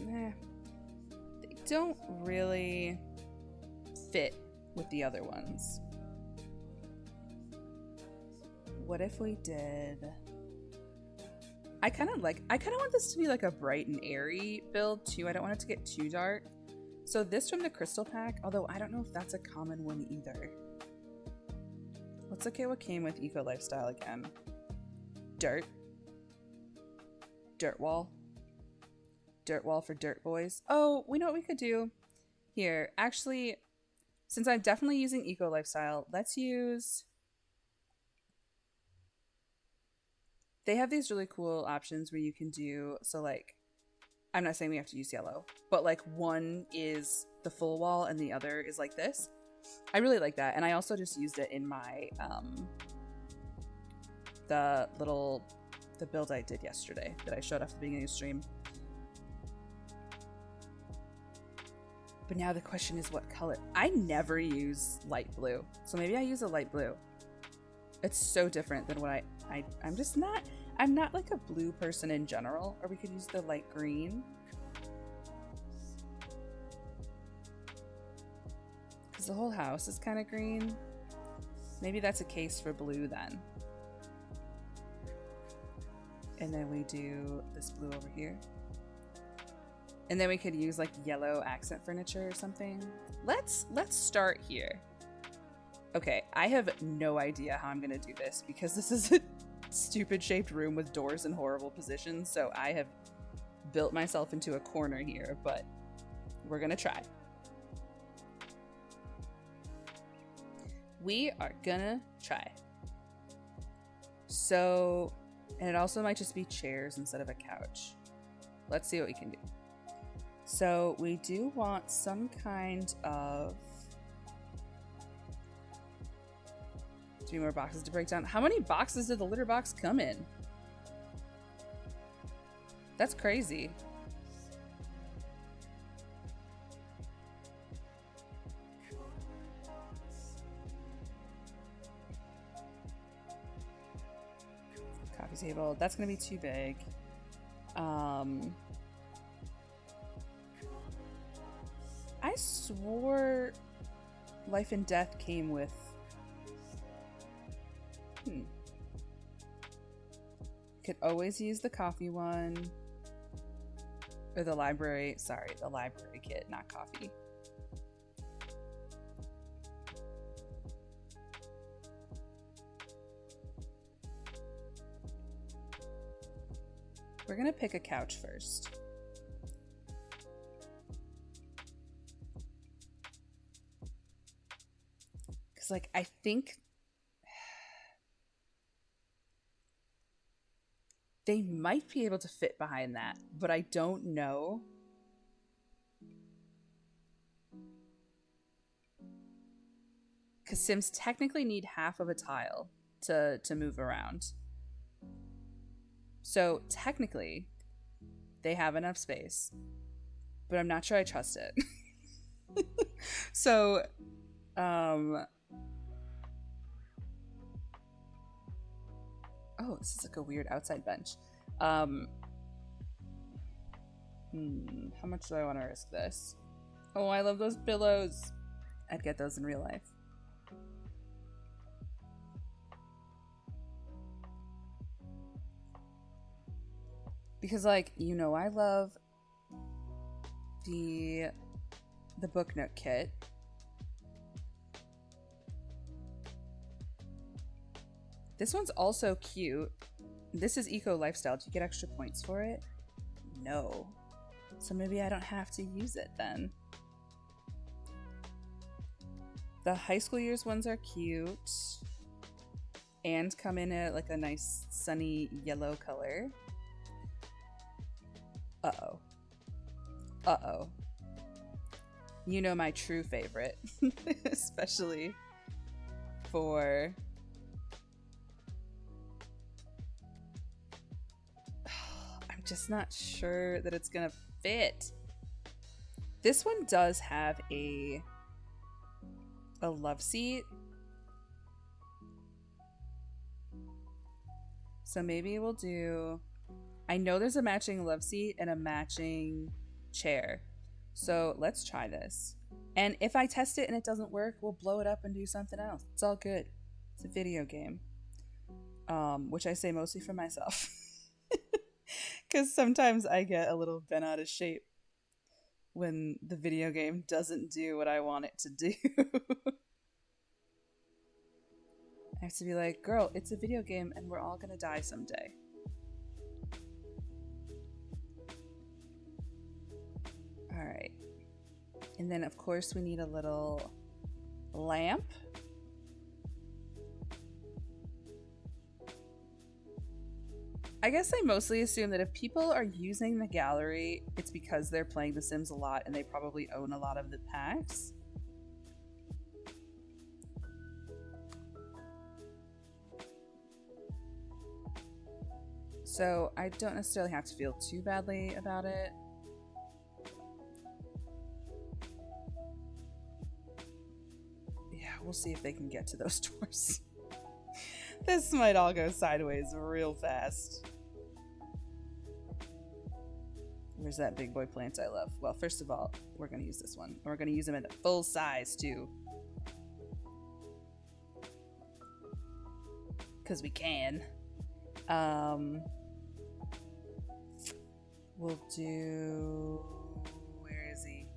they don't really fit with the other ones. What if we did, I kind of want this to be like a bright and airy build too. I don't want it to get too dark. So this from the Crystal Pack, although I don't know if that's a common one either. Let's look at what came with Eco Lifestyle again. Dirt wall. Dirt wall for dirt boys. Oh, we know what we could do here. Actually, since I'm definitely using Eco Lifestyle, let's use, they have these really cool options where you can do, so like, I'm not saying we have to use yellow, but like one is the full wall and the other is like this. I really like that. And I also just used it in my, the build I did yesterday that I showed off at the beginning of the stream. But now the question is what color? I never use light blue. So maybe I use a light blue. It's so different than what I'm not like a blue person in general, or we could use the light green. Because the whole house is kind of green. Maybe that's a case for blue then. And then we do this blue over here. And then we could use like yellow accent furniture or something. Let's start here. Okay, I have no idea how I'm gonna do this because this is a stupid shaped room with doors in horrible positions, so I have built myself into a corner here, but we're gonna try. we are gonna try. So, and it also might just be chairs instead of a couch. Let's see what we can do. So we do want some kind of 3 more boxes to break down. How many boxes did the litter box come in? That's crazy. Coffee table. That's gonna be too big. I swore Life and Death came with... Could always use the coffee one. Or the library. Sorry, the library kit, not coffee. We're gonna pick a couch first. Because, like, I think they might be able to fit behind that, but I don't know. Because Sims technically need half of a tile to move around. So technically, they have enough space, but I'm not sure I trust it. So, oh, this is like a weird outside bench. How much do I want to risk this? Oh, I love those pillows. I'd get those in real life. Because, like, you know, I love the book nook kit. This one's also cute. This is eco lifestyle. Do you get extra points for it? No. So maybe I don't have to use it then. The high school years ones are cute and come in at like a nice sunny yellow color. Uh-oh. Uh-oh. You know my true favorite. Especially for... I'm just not sure that it's gonna fit. This one does have a love seat. So maybe we'll do... I know there's a matching love seat and a matching chair. So let's try this. And if I test it and it doesn't work, we'll blow it up and do something else. It's all good. It's a video game. Which I say mostly for myself. Because sometimes I get a little bent out of shape when the video game doesn't do what I want it to do. I have to be like, girl, it's a video game and we're all gonna die someday. Alright. And then, of course, we need a little lamp. I guess I mostly assume that if people are using the gallery, it's because they're playing The Sims a lot and they probably own a lot of the packs. So I don't necessarily have to feel too badly about it. Yeah, we'll see if they can get to those doors. This might all go sideways real fast. Where's that big boy plant I love? Well, first of all, we're going to use this one. And we're going to use them at full size, too. Because we can. We'll do... Where is he?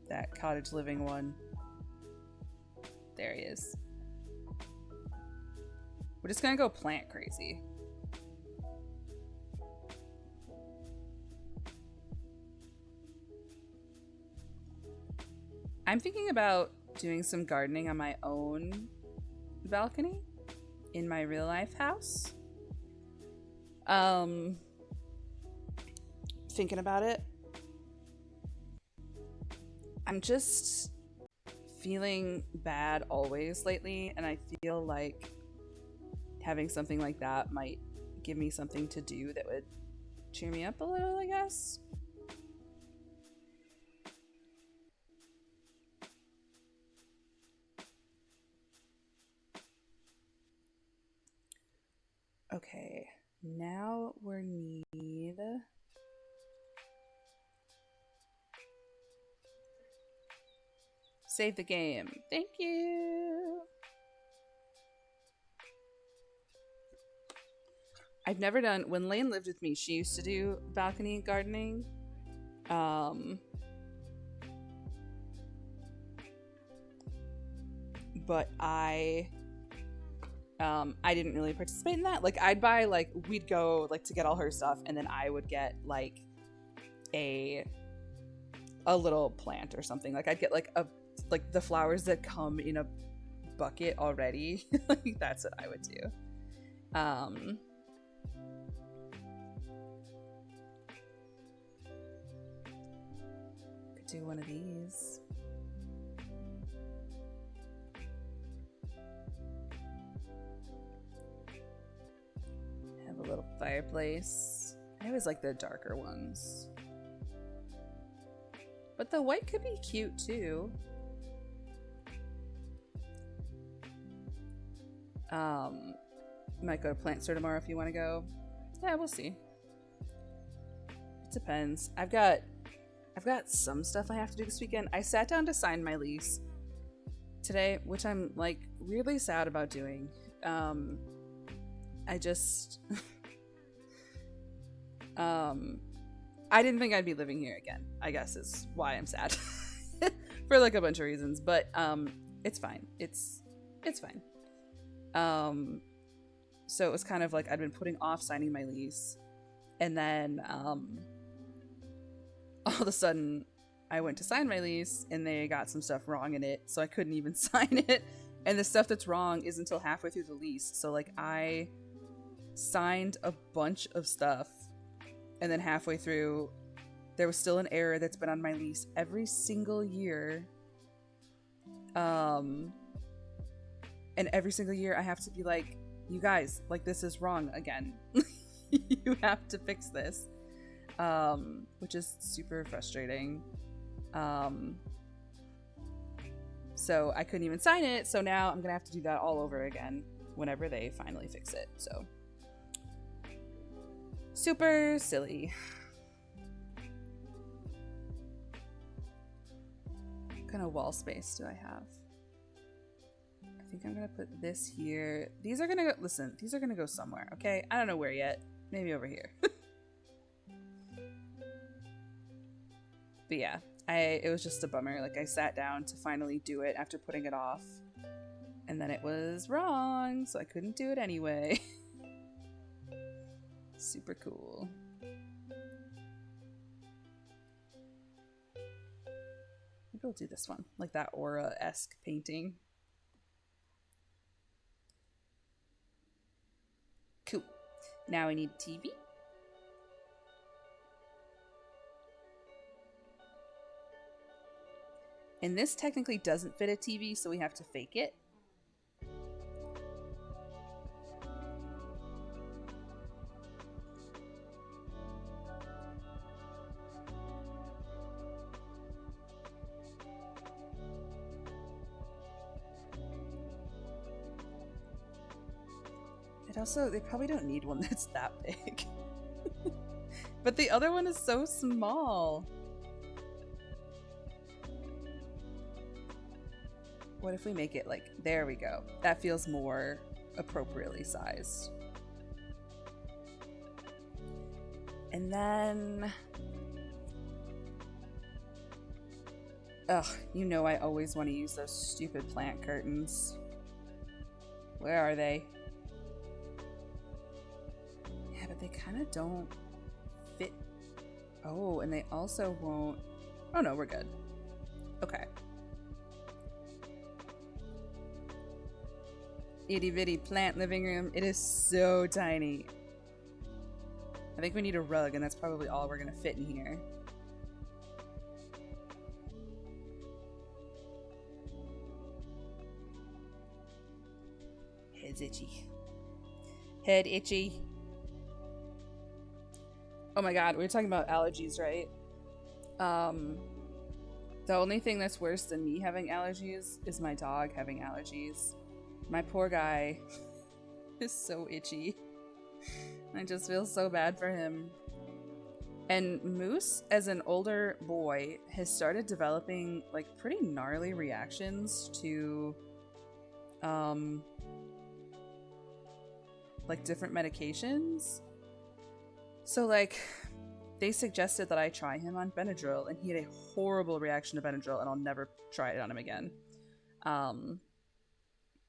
That cottage living one. There he is. We're just gonna go plant crazy. I'm thinking about doing some gardening on my own balcony in my real life house. Thinking about it, I'm just feeling bad always lately, and I feel like having something like that might give me something to do that would cheer me up a little, I guess. Okay, now we need... Save the game. Thank you. I've never done... When Lane lived with me, she used to do balcony gardening. But I didn't really participate in that. Like, I'd buy, like, we'd go, like, to get all her stuff, and then I would get, like, a little plant or something. Like, I'd get, like, the flowers that come in a bucket already. Like, that's what I would do. Could do one of these. Have a little fireplace. I always like the darker ones. But the white could be cute too. Might go to plant store tomorrow if you want to go. Yeah, we'll see. It depends. I've got some stuff I have to do this weekend. I sat down to sign my lease today, which I'm like weirdly sad about doing. I just I didn't think I'd be living here again, I guess is why I'm sad. For like a bunch of reasons, but it's fine. It's fine. So it was kind of like I'd been putting off signing my lease, and then all of a sudden I went to sign my lease and they got some stuff wrong in it, so I couldn't even sign it. And the stuff that's wrong is until halfway through the lease. So like I signed a bunch of stuff, and then halfway through there was still an error that's been on my lease every single year. And every single year I have to be like, you guys, like, this is wrong again. You have to fix this. Which is super frustrating. So I couldn't even sign it, so now I'm gonna have to do that all over again whenever they finally fix it. So super silly. What kind of wall space do I have? I think I'm gonna put this here. These are gonna go, listen, these are gonna go somewhere, okay? I don't know where yet. Maybe over here. But yeah, it was just a bummer. Like, I sat down to finally do it after putting it off, and then it was wrong, so I couldn't do it anyway. Super cool. Maybe we'll do this one, like that aura-esque painting. Cool. Now I need a TV. And this technically doesn't fit a TV, so we have to fake it. It also, they probably don't need one that's that big. But the other one is so small. What if we make it like, there we go. That feels more appropriately sized. And then, ugh, you know I always want to use those stupid plant curtains. Where are they? Yeah, but they kind of don't fit. Oh, and they also won't. Oh no, we're good. Okay. itty bitty plant living room. It is so tiny. I think we need a rug, and that's probably all we're gonna fit in here. Head's itchy. Head itchy. Oh my god, we were talking about allergies, right? The only thing that's worse than me having allergies is my dog having allergies. My poor guy is so itchy. I just feel so bad for him. And Moose, as an older boy, has started developing like pretty gnarly reactions to like different medications. So like they suggested that I try him on Benadryl, and he had a horrible reaction to Benadryl, and I'll never try it on him again.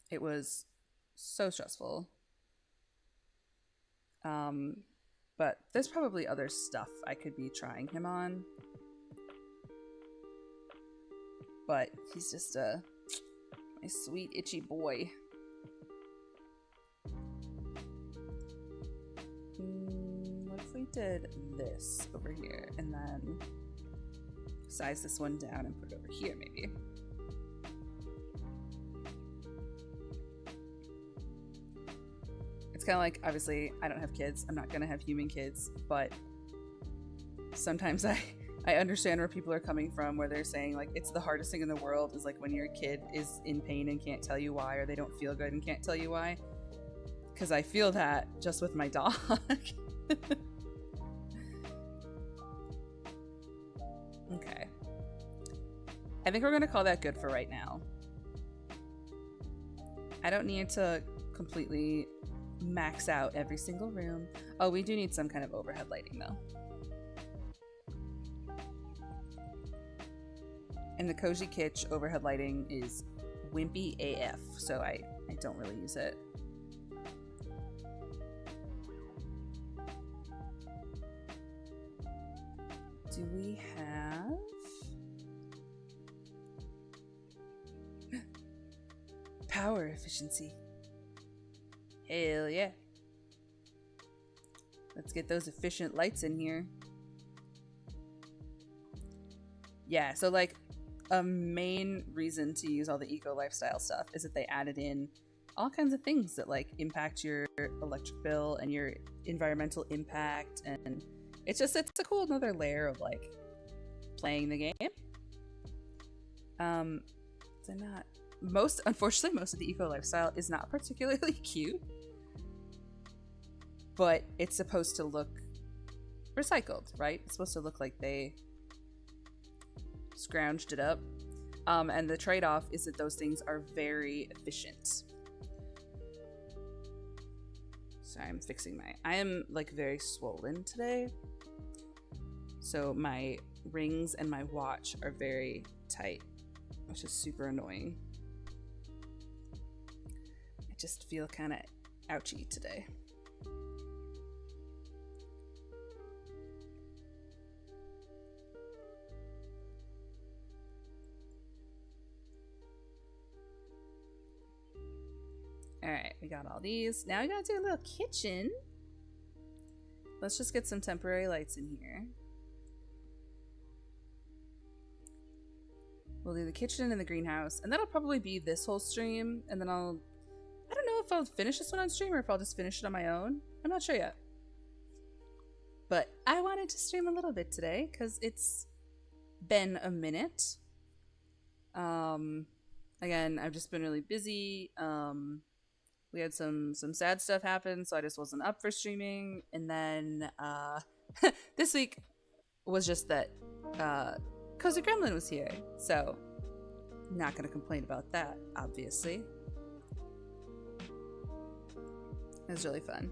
It was so stressful. But there's probably other stuff I could be trying him on. But he's just a sweet itchy boy. What if we did this over here and then size this one down and put it over here maybe? It's kind of like, obviously I don't have kids, I'm not gonna have human kids, but sometimes I understand where people are coming from, where they're saying like it's the hardest thing in the world is like when your kid is in pain and can't tell you why, or they don't feel good and can't tell you why. Because I feel that just with my dog. Okay. I think we're gonna call that good for right now. I don't need to completely max out every single room. Oh, we do need some kind of overhead lighting though. And the Cozy Kitsch overhead lighting is wimpy AF, so I don't really use it. Do we have... power efficiency? Hell yeah. Let's get those efficient lights in here. Yeah, so like a main reason to use all the eco lifestyle stuff is that they added in all kinds of things that like impact your electric bill and your environmental impact, and it's a cool another layer of like playing the game. Unfortunately most of the eco lifestyle is not particularly cute, but it's supposed to look recycled, right? It's supposed to look like they scrounged it up, and the trade-off is that those things are very efficient. Sorry, I'm fixing I am like very swollen today, so my rings and my watch are very tight, which is super annoying. I just feel kind of ouchy today. Alright, we got all these. Now we gotta do a little kitchen. Let's just get some temporary lights in here. We'll do the kitchen and the greenhouse, and that'll probably be this whole stream, and then I don't know if I'll finish this one on stream or if I'll just finish it on my own. I'm not sure yet. But I wanted to stream a little bit today, because it's been a minute. Again, I've just been really busy. We had some sad stuff happen, so I just wasn't up for streaming. And then this week was just that Cozy Gremlin was here, so not gonna complain about that, obviously. It was really fun.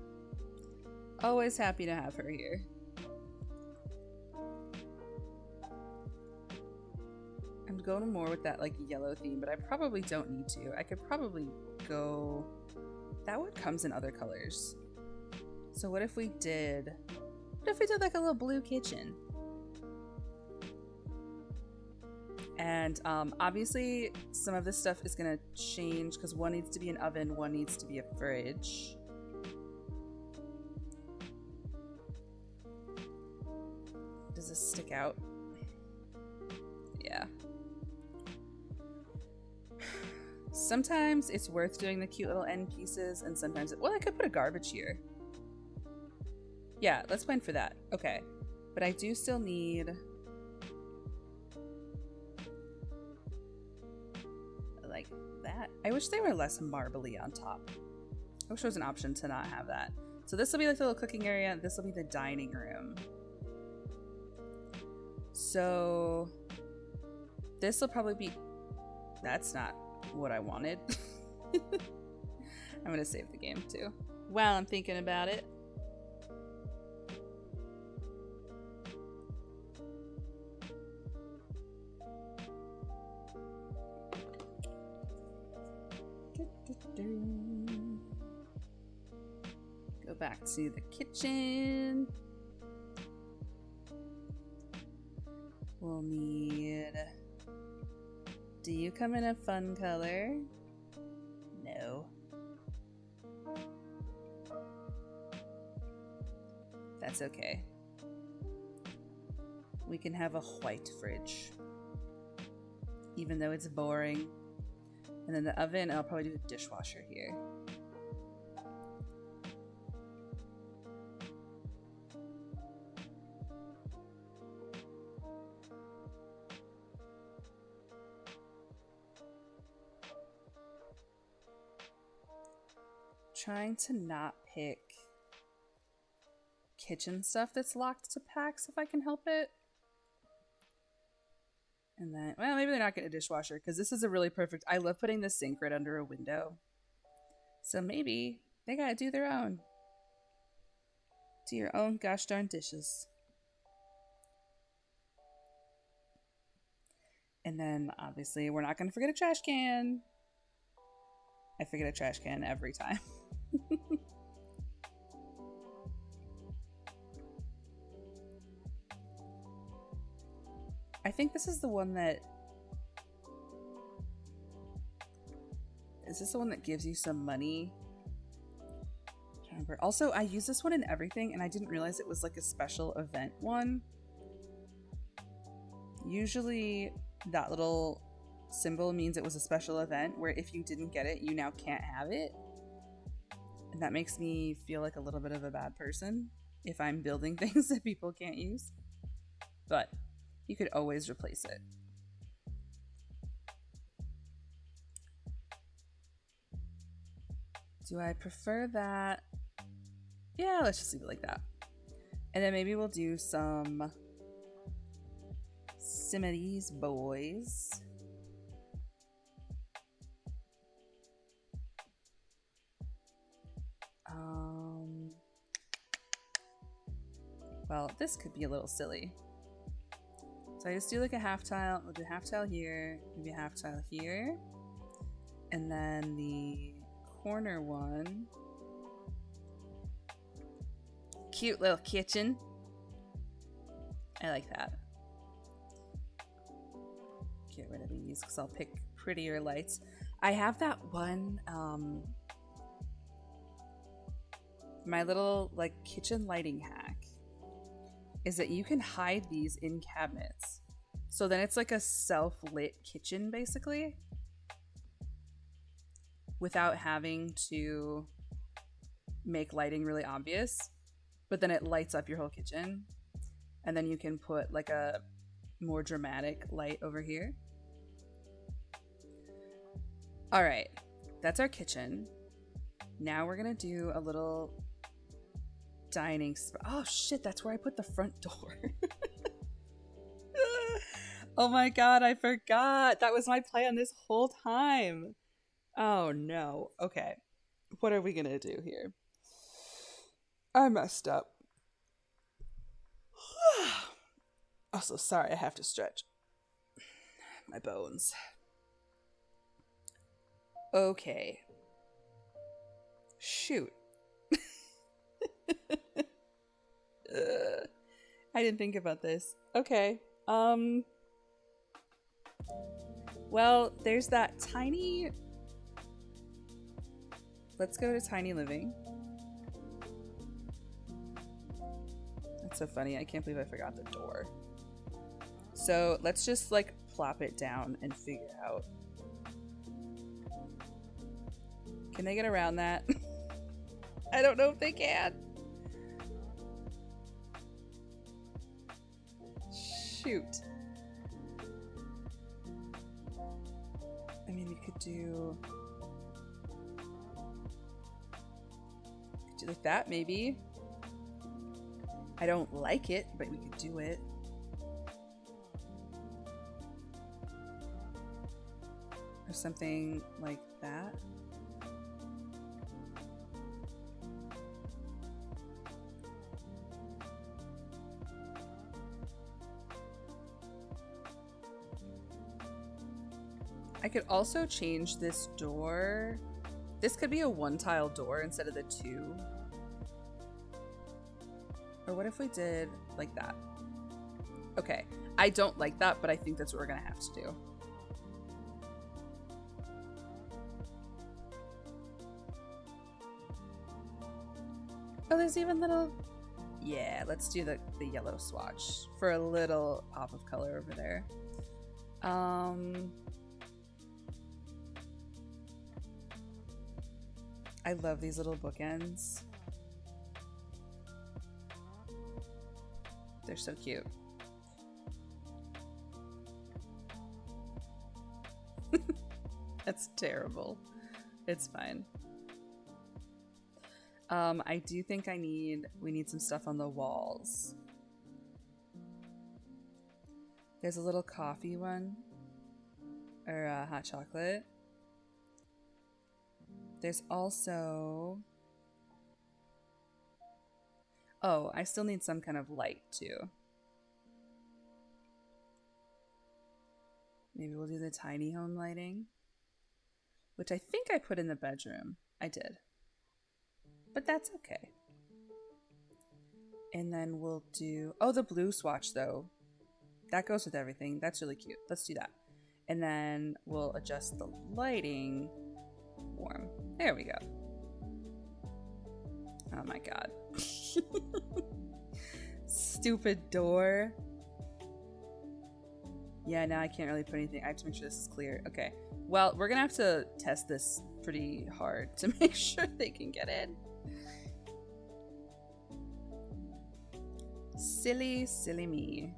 Always happy to have her here. I'm going more with that like yellow theme, but I probably don't need to. I could probably go... That one comes in other colors. So what if we did like a little blue kitchen? And obviously some of this stuff is going to change because one needs to be an oven, one needs to be a fridge. Does this stick out? Yeah. Sometimes it's worth doing the cute little end pieces, and sometimes well, I could put a garbage here. Yeah, let's plan for that. Okay. But I do still need like that. I wish they were less marbly on top. I wish there was an option to not have that. So this will be like the little cooking area. This will be the dining room. So this will probably be, that's not what I wanted. I'm gonna save the game too while I'm thinking about it. Go back to the kitchen. We'll need... Do you come in a fun color? No. That's okay. We can have a white fridge. Even though it's boring. And then the oven, I'll probably do a dishwasher here. Trying to not pick kitchen stuff that's locked to packs if I can help it. And then, well, maybe they're not getting a dishwasher because this is a really perfect, I love putting the sink right under a window. So maybe they gotta do their own. Do your own gosh darn dishes. And then obviously we're not gonna forget a trash can. I forget a trash can every time. I think this is the one that... Is this the one that gives you some money? I remember. Also, I use this one in everything, and I didn't realize it was like a special event one. Usually, that little symbol means it was a special event, where if you didn't get it, you now can't have it. And that makes me feel like a little bit of a bad person if I'm building things that people can't use. But you could always replace it. Do I prefer that? Yeah, let's just leave it like that. And then maybe we'll do some Simmeri's boys. Well, this could be a little silly. So I just do like a half tile. We'll do a half tile here, maybe a half tile here. And then the corner one. Cute little kitchen. I like that. Get rid of these because I'll pick prettier lights. I have that one, my little like kitchen lighting hack is that you can hide these in cabinets. So then it's like a self-lit kitchen basically without having to make lighting really obvious, but then it lights up your whole kitchen. And then you can put like a more dramatic light over here. All right, that's our kitchen. Now we're gonna do a little dining spot. Oh shit, that's where I put the front door. Oh my god, I forgot. That was my plan this whole time. Oh no. Okay, what are we gonna do here? I messed up. Also, sorry, I have to stretch my bones. Okay. Shoot. I didn't think about this. Okay. Well, there's that tiny... Let's go to tiny living. That's so funny. I can't believe I forgot the door. So let's just like plop it down and figure out. Can they get around that? I don't know if they can. Shoot. I mean, we could do like that, maybe. I don't like it, but we could do it. Or something like that. I could also change this door. This could be a one-tile door instead of the two. Or what if we did like that? Okay, I don't like that, but I think that's what we're gonna have to do. Oh, there's even little... Yeah, let's do the yellow swatch for a little pop of color over there. I love these little bookends. They're so cute. That's terrible. It's fine. I do think we need some stuff on the walls. There's a little coffee one, or hot chocolate. There's also... Oh, I still need some kind of light too. Maybe we'll do the tiny home lighting, which I think I put in the bedroom. I did. But that's okay. And then we'll do... Oh, the blue swatch though. That goes with everything. That's really cute. Let's do that. And then we'll adjust the lighting. Warm. There we go. Oh my god. Stupid door. Yeah, now I can't really put anything. I have to make sure this is clear. Okay. Well, we're gonna have to test this pretty hard to make sure they can get in. Silly, silly me.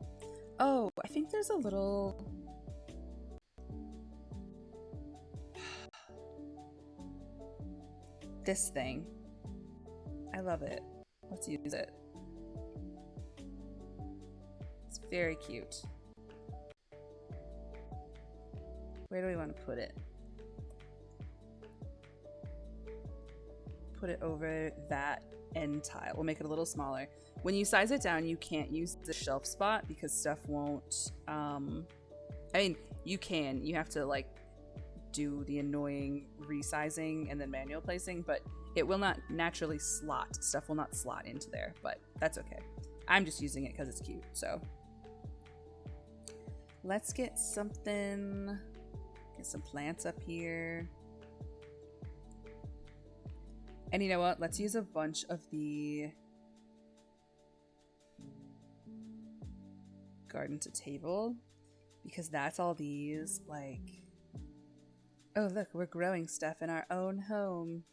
Oh, I think there's a little... This thing. I love it. Let's use it. It's very cute. Where do we want to put it? Put it over that end tile. We'll make it a little smaller. When you size it down, you can't use the shelf spot because stuff won't... I mean, you can. You have to, like, do the annoying resizing and then manual placing, but it will not naturally slot. Stuff will not slot into there, but that's okay. I'm just using it because it's cute, so. Let's get something... Get some plants up here. And you know what? Let's use a bunch of the garden to table because that's all these, like... Oh, look, we're growing stuff in our own home.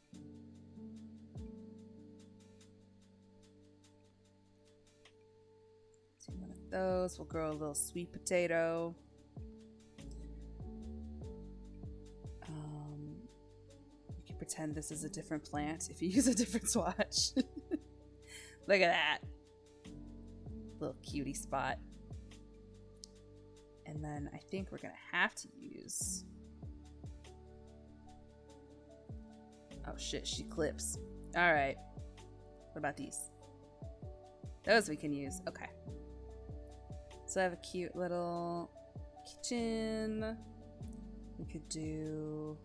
Do one of those. We'll grow a little sweet potato. You can pretend this is a different plant if you use a different swatch. Look at that. Little cutie spot. And then I think we're gonna have to use... Oh shit, she clips. Alright. What about these? Those we can use. Okay. So I have a cute little kitchen. We could do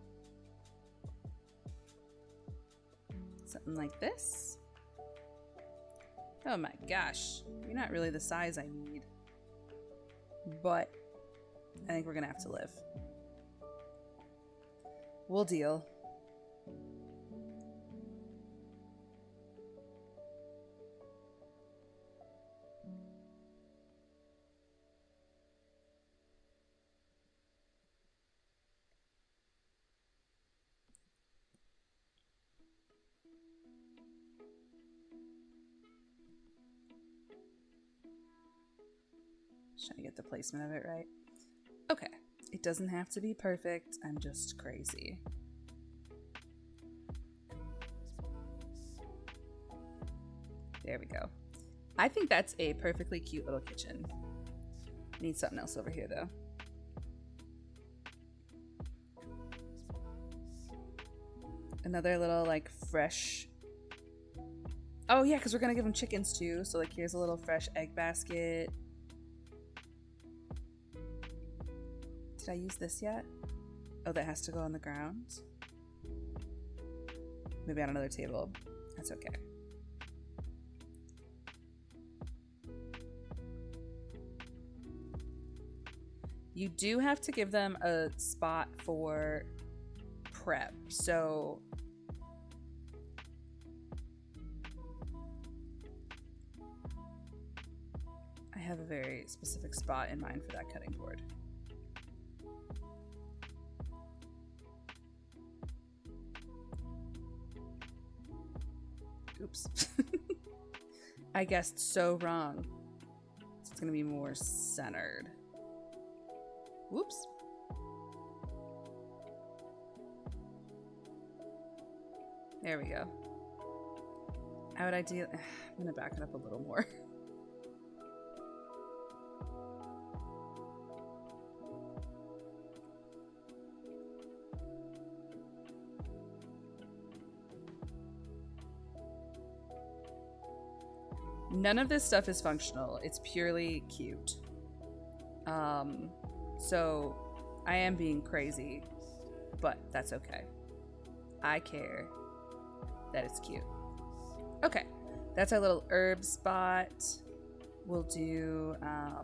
something like this. Oh my gosh. You're not really the size I need. But I think we're gonna have to live. We'll deal. Trying to get the placement of it right. Okay. It doesn't have to be perfect. I'm just crazy. There we go. I think that's a perfectly cute little kitchen. Need something else over here though. Another little like fresh. Oh yeah, because we're gonna give them chickens too. So like here's a little fresh egg basket. Did I use this yet? Oh, that has to go on the ground. Maybe on another table. That's okay. You do have to give them a spot for prep. So I have a very specific spot in mind for that cutting board. Oops. I guessed so wrong. So it's gonna be more centered. Whoops. There we go. How would I do? I'm gonna back it up a little more. None of this stuff is functional. It's purely cute. So I am being crazy, but that's okay. I care that it's cute. Okay, that's our little herb spot. We'll do, I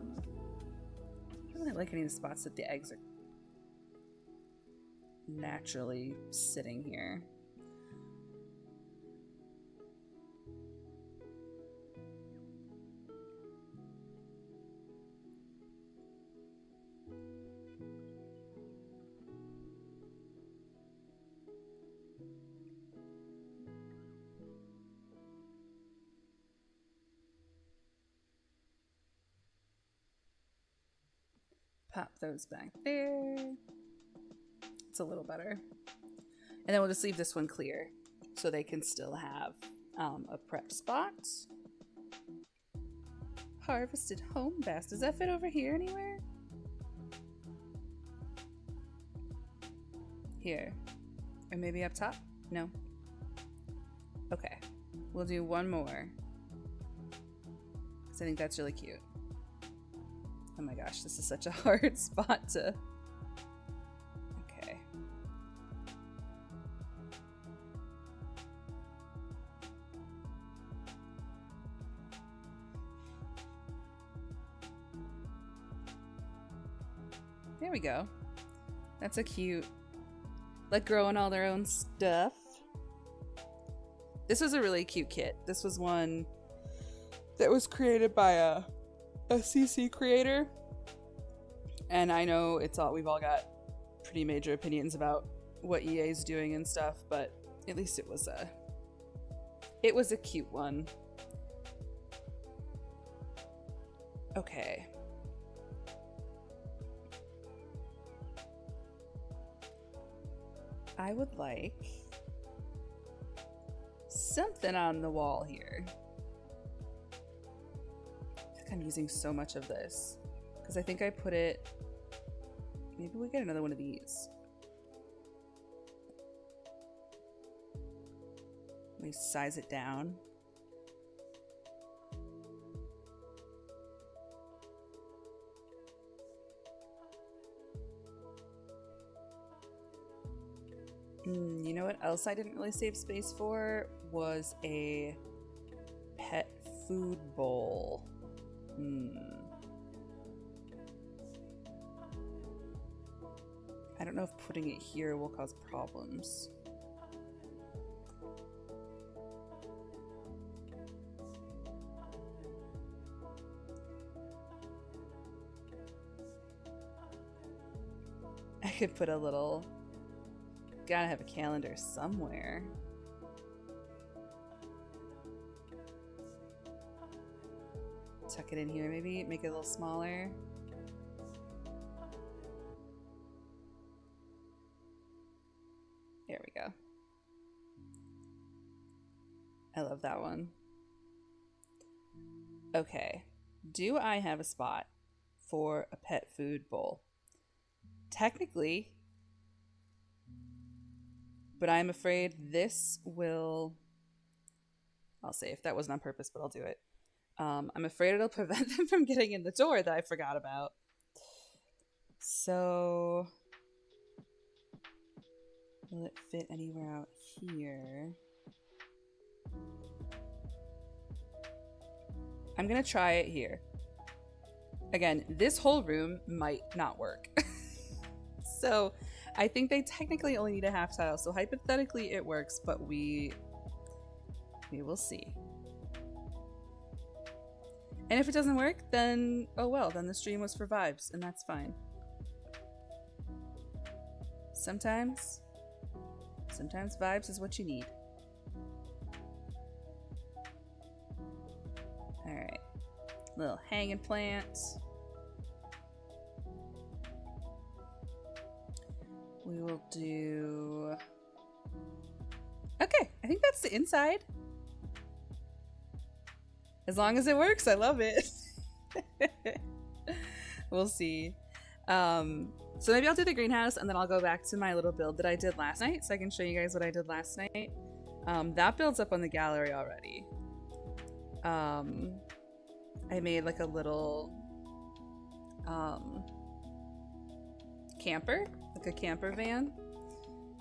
don't really like any of the spots that the eggs are naturally sitting here. Pop those back there. It's a little better. And then we'll just leave this one clear so they can still have a prep spot. Harvested home best. Does that fit over here anywhere? Here. Or maybe up top? No. Okay. We'll do one more. Because I think that's really cute. Oh my gosh, this is such a hard spot to... Okay. There we go. That's a cute... Like growing all their own stuff. This was a really cute kit. This was one that was created by a CC creator, and I know we've all got pretty major opinions about what EA's doing and stuff, but at least it was a cute one. Okay. I would like something on the wall here. I'm using so much of this because I think I put it, maybe we get another one of these. Let me size it down. You know what else I didn't really save space for was a pet food bowl. I don't know if putting it here will cause problems. I could put a little... Gotta have a calendar somewhere. Tuck it in here maybe, make it a little smaller. There we go. I love that one. Okay, do I have a spot for a pet food bowl? Technically, but I'm afraid this will... I'll say if that wasn't on purpose, but I'll do it. I'm afraid it'll prevent them from getting in the door that I forgot about. So... will it fit anywhere out here? I'm gonna try it here. Again, this whole room might not work. So I think they technically only need a half tile. So hypothetically it works, but we will see. And if it doesn't work, then oh well, then the stream was for vibes, and that's fine. Sometimes vibes is what you need. Alright. Little hanging plant. We will do... Okay, I think that's the inside. As long as it works, I love it. We'll see. So maybe I'll do the greenhouse and then I'll go back to my little build that I did last night so I can show you guys what I did last night. That build's up on the gallery already. I made like a little camper, like a camper van.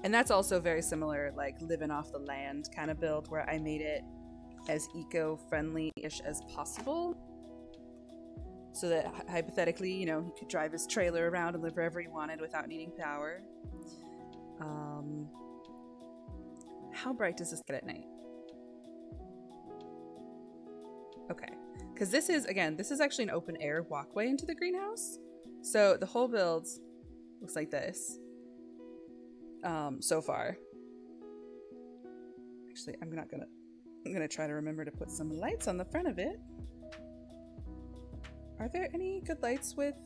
And that's also very similar, like living off the land kind of build where I made it as eco-friendly-ish as possible. So that hypothetically, you know, he could drive his trailer around and live wherever he wanted without needing power. How bright does this get at night? Okay, because this is, again, this is actually an open air walkway into the greenhouse. So the whole build looks like this so far. Actually, I'm gonna try to remember to put some lights on the front of it. Are there any good lights with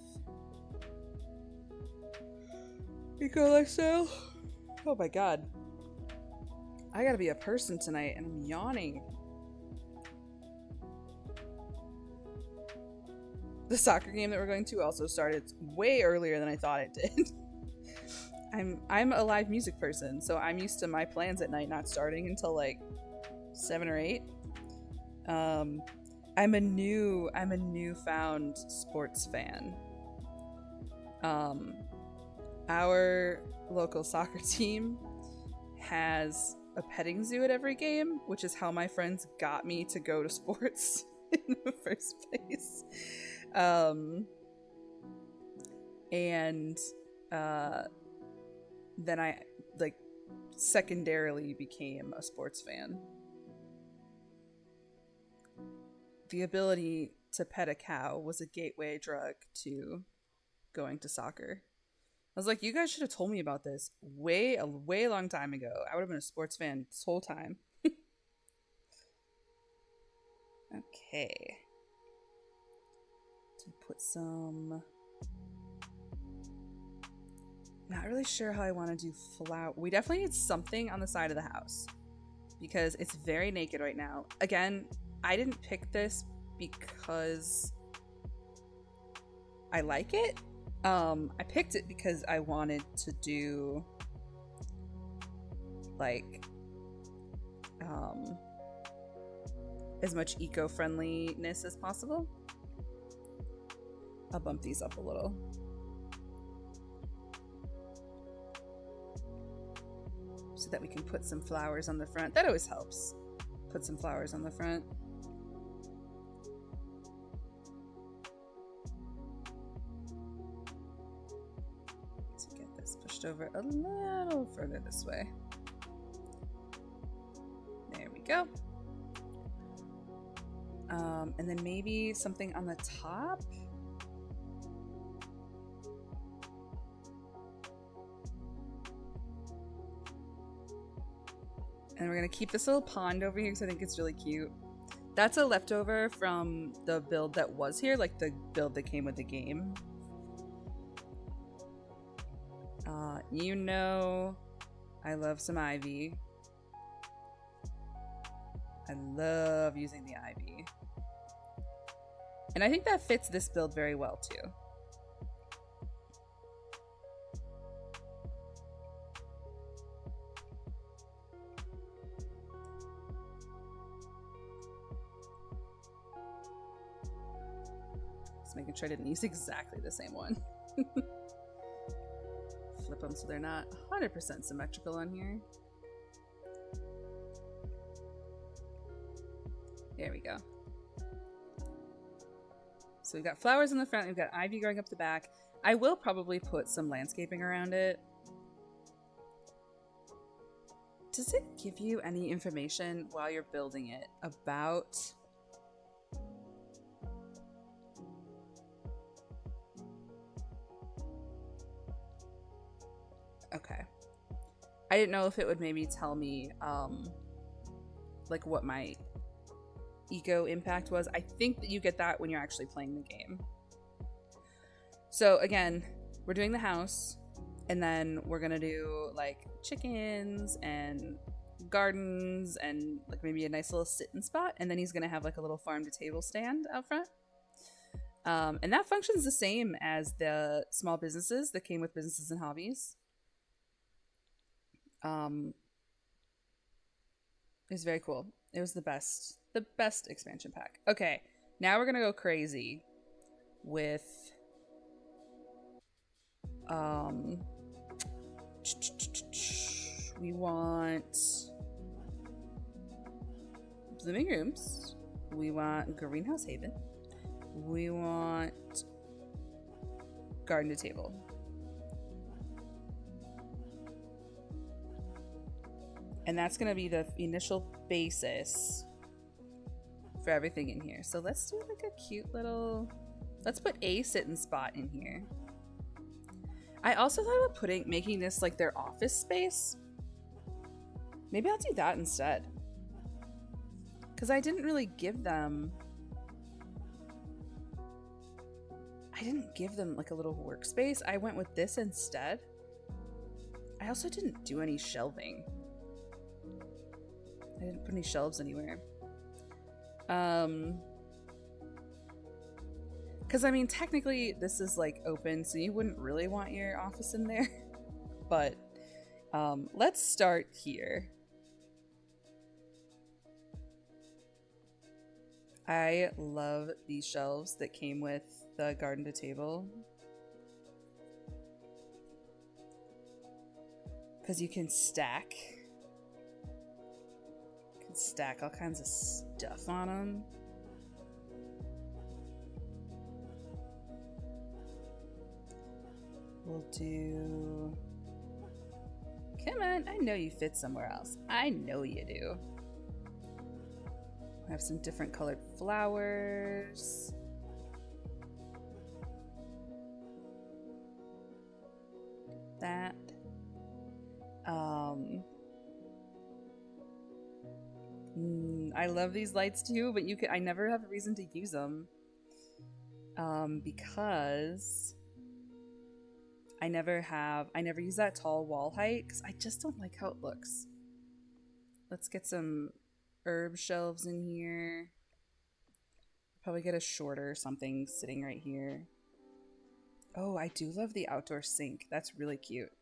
eco lifestyle? Oh my god. I gotta be a person tonight and I'm yawning. The soccer game that we're going to also started way earlier than I thought it did. I'm a live music person, so I'm used to my plans at night not starting until like 7 or 8. I'm a newfound sports fan. Our local soccer team has a petting zoo at every game, which is how my friends got me to go to sports in the first place. Then I like secondarily became a sports fan. The ability to pet a cow was a gateway drug to going to soccer. I was like, you guys should have told me about this a way long time ago. I would have been a sports fan this whole time. Okay. To put some... Not really sure how I want to do flower. We definitely need something on the side of the house because it's very naked right now. Again, I didn't pick this because I like it. I picked it because I wanted to do like as much eco-friendliness as possible. I'll bump these up a little. So that we can put some flowers on the front. That always helps. Put some flowers on the front. To get this pushed pushed over a little further this way. There we go. And then maybe something on the top. And we're gonna keep this little pond over here because I think it's really cute. That's a leftover from the build that was here, like the build that came with the game. You know, I love some ivy. I love using the ivy. And I think that fits this build very well too. Just making sure I didn't use exactly the same one. Flip them so they're not 100% symmetrical on here. There we go. So we've got flowers in the front, we've got ivy growing up the back. I will probably put some landscaping around it. Does it give you any information while you're building it about... Okay. I didn't know if it would maybe tell me like what my eco impact was. I think that you get that when you're actually playing the game. So again, we're doing the house, and then we're gonna do like chickens and gardens and like maybe a nice little sit-in spot, and then he's gonna have like a little farm to table stand out front. And that functions the same as the small businesses that came with businesses and hobbies. It was very cool. It was the best expansion pack. Okay, now we're gonna go crazy with we want blooming rooms, we want greenhouse haven, we want garden to table. And that's going to be the initial basis for everything in here. So let's do like a cute little... Let's put a sit-in spot in here. I also thought about making this like their office space. Maybe I'll do that instead. Because I didn't really give them... I didn't give them like a little workspace. I went with this instead. I also didn't do any shelving. I didn't put any shelves anywhere. Because I mean, technically this is like open, so you wouldn't really want your office in there. But let's start here. I love these shelves that came with the garden to table. Because you can stack all kinds of stuff on them. We'll do... Come on, I know you fit somewhere else. I know you do. I have some different colored flowers. That. I love these lights too, but I never have a reason to use them. Because I never use that tall wall height because I just don't like how it looks. Let's get some herb shelves in here. Probably get a shorter something sitting right here. Oh, I do love the outdoor sink. That's really cute.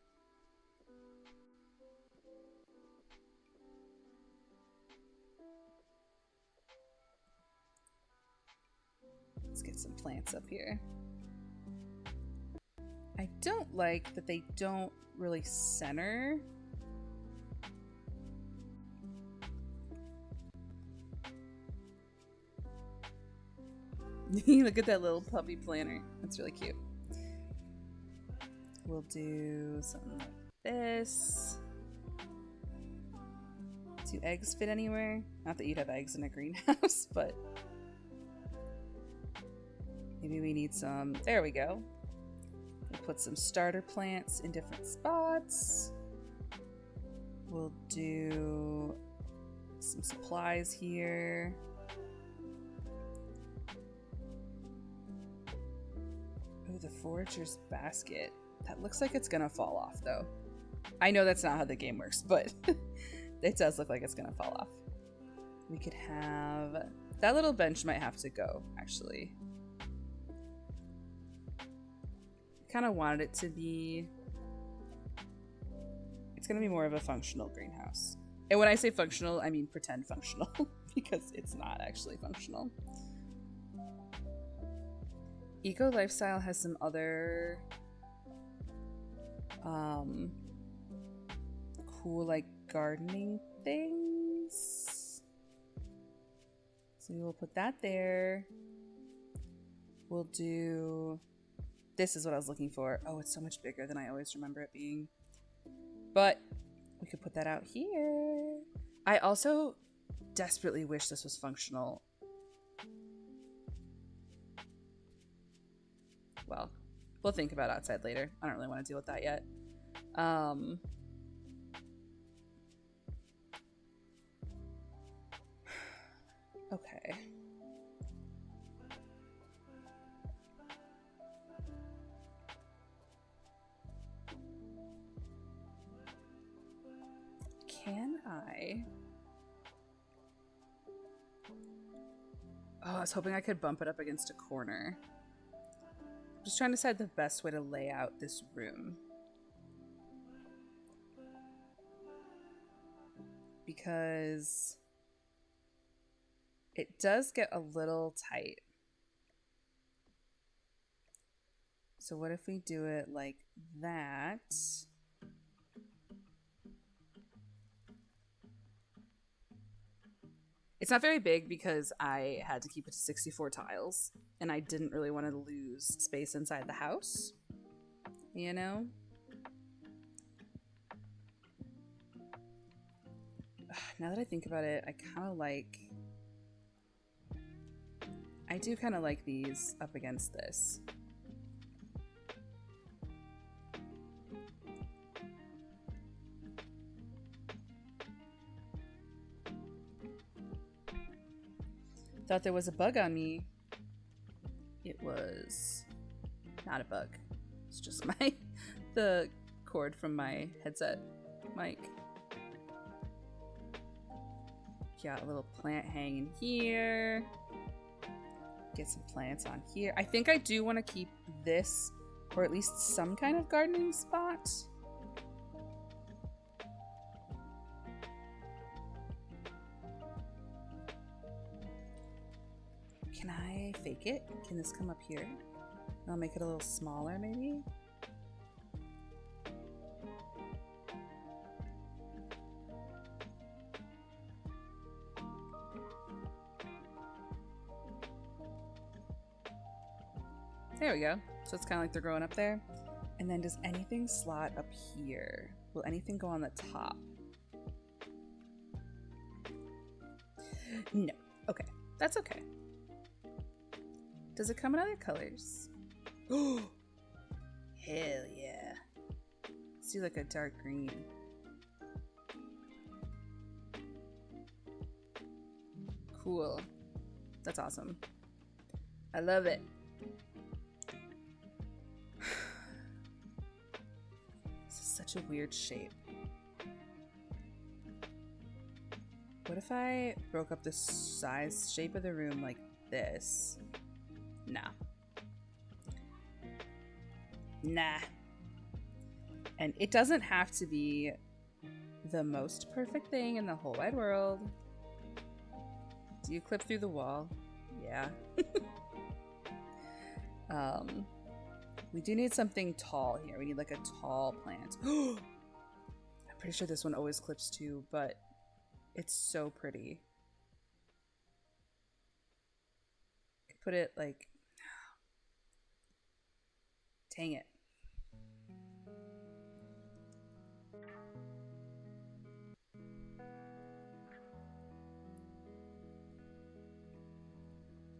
Let's get some plants up here. I don't like that they don't really center. Look at that little puppy planter. That's really cute. We'll do something like this. Do eggs fit anywhere? Not that you'd have eggs in a greenhouse, but maybe we need some. There we go. We'll put some starter plants in different spots. We'll do some supplies here. Oh, the forager's basket. That looks like it's gonna fall off though. I know that's not how the game works, but it does look like it's gonna fall off. We could have... That little bench might have to go, actually. I kind of wanted it to be... It's gonna be more of a functional greenhouse. And when I say functional, I mean pretend functional, because it's not actually functional. Eco Lifestyle has some other cool like gardening things. So we will put that there. We'll do... This is what I was looking for. Oh, it's so much bigger than I always remember it being. But we could put that out here. I also desperately wish this was functional. Well, we'll think about outside later. I don't really want to deal with that yet. Okay. Can I... Oh, I was hoping I could bump it up against a corner. I'm just trying to decide the best way to lay out this room. Because it does get a little tight. So what if we do it like that? It's not very big because I had to keep it to 64 tiles, and I didn't really want to lose space inside the house, you know? Now that I think about it, I do kind of like these up against this. Thought there was a bug on me. It was not a bug. It's just the cord from my headset mic. Got a little plant hanging here. Get some plants on here. I think I do want to keep this, or at least some kind of gardening spot. Can I fake it? Can this come up here? I'll make it a little smaller, maybe? There we go. So it's kind of like they're growing up there. And then does anything slot up here? Will anything go on the top? No. Okay. That's okay. Does it come in other colors? Oh, hell yeah. Let's do like a dark green. Cool. That's awesome. I love it. This is such a weird shape. What if I broke up the shape of the room like this? Nah. Nah. And it doesn't have to be the most perfect thing in the whole wide world. Do you clip through the wall? Yeah. We do need something tall here. We need like a tall plant. I'm pretty sure this one always clips too, but it's so pretty. Could put it like... Dang it.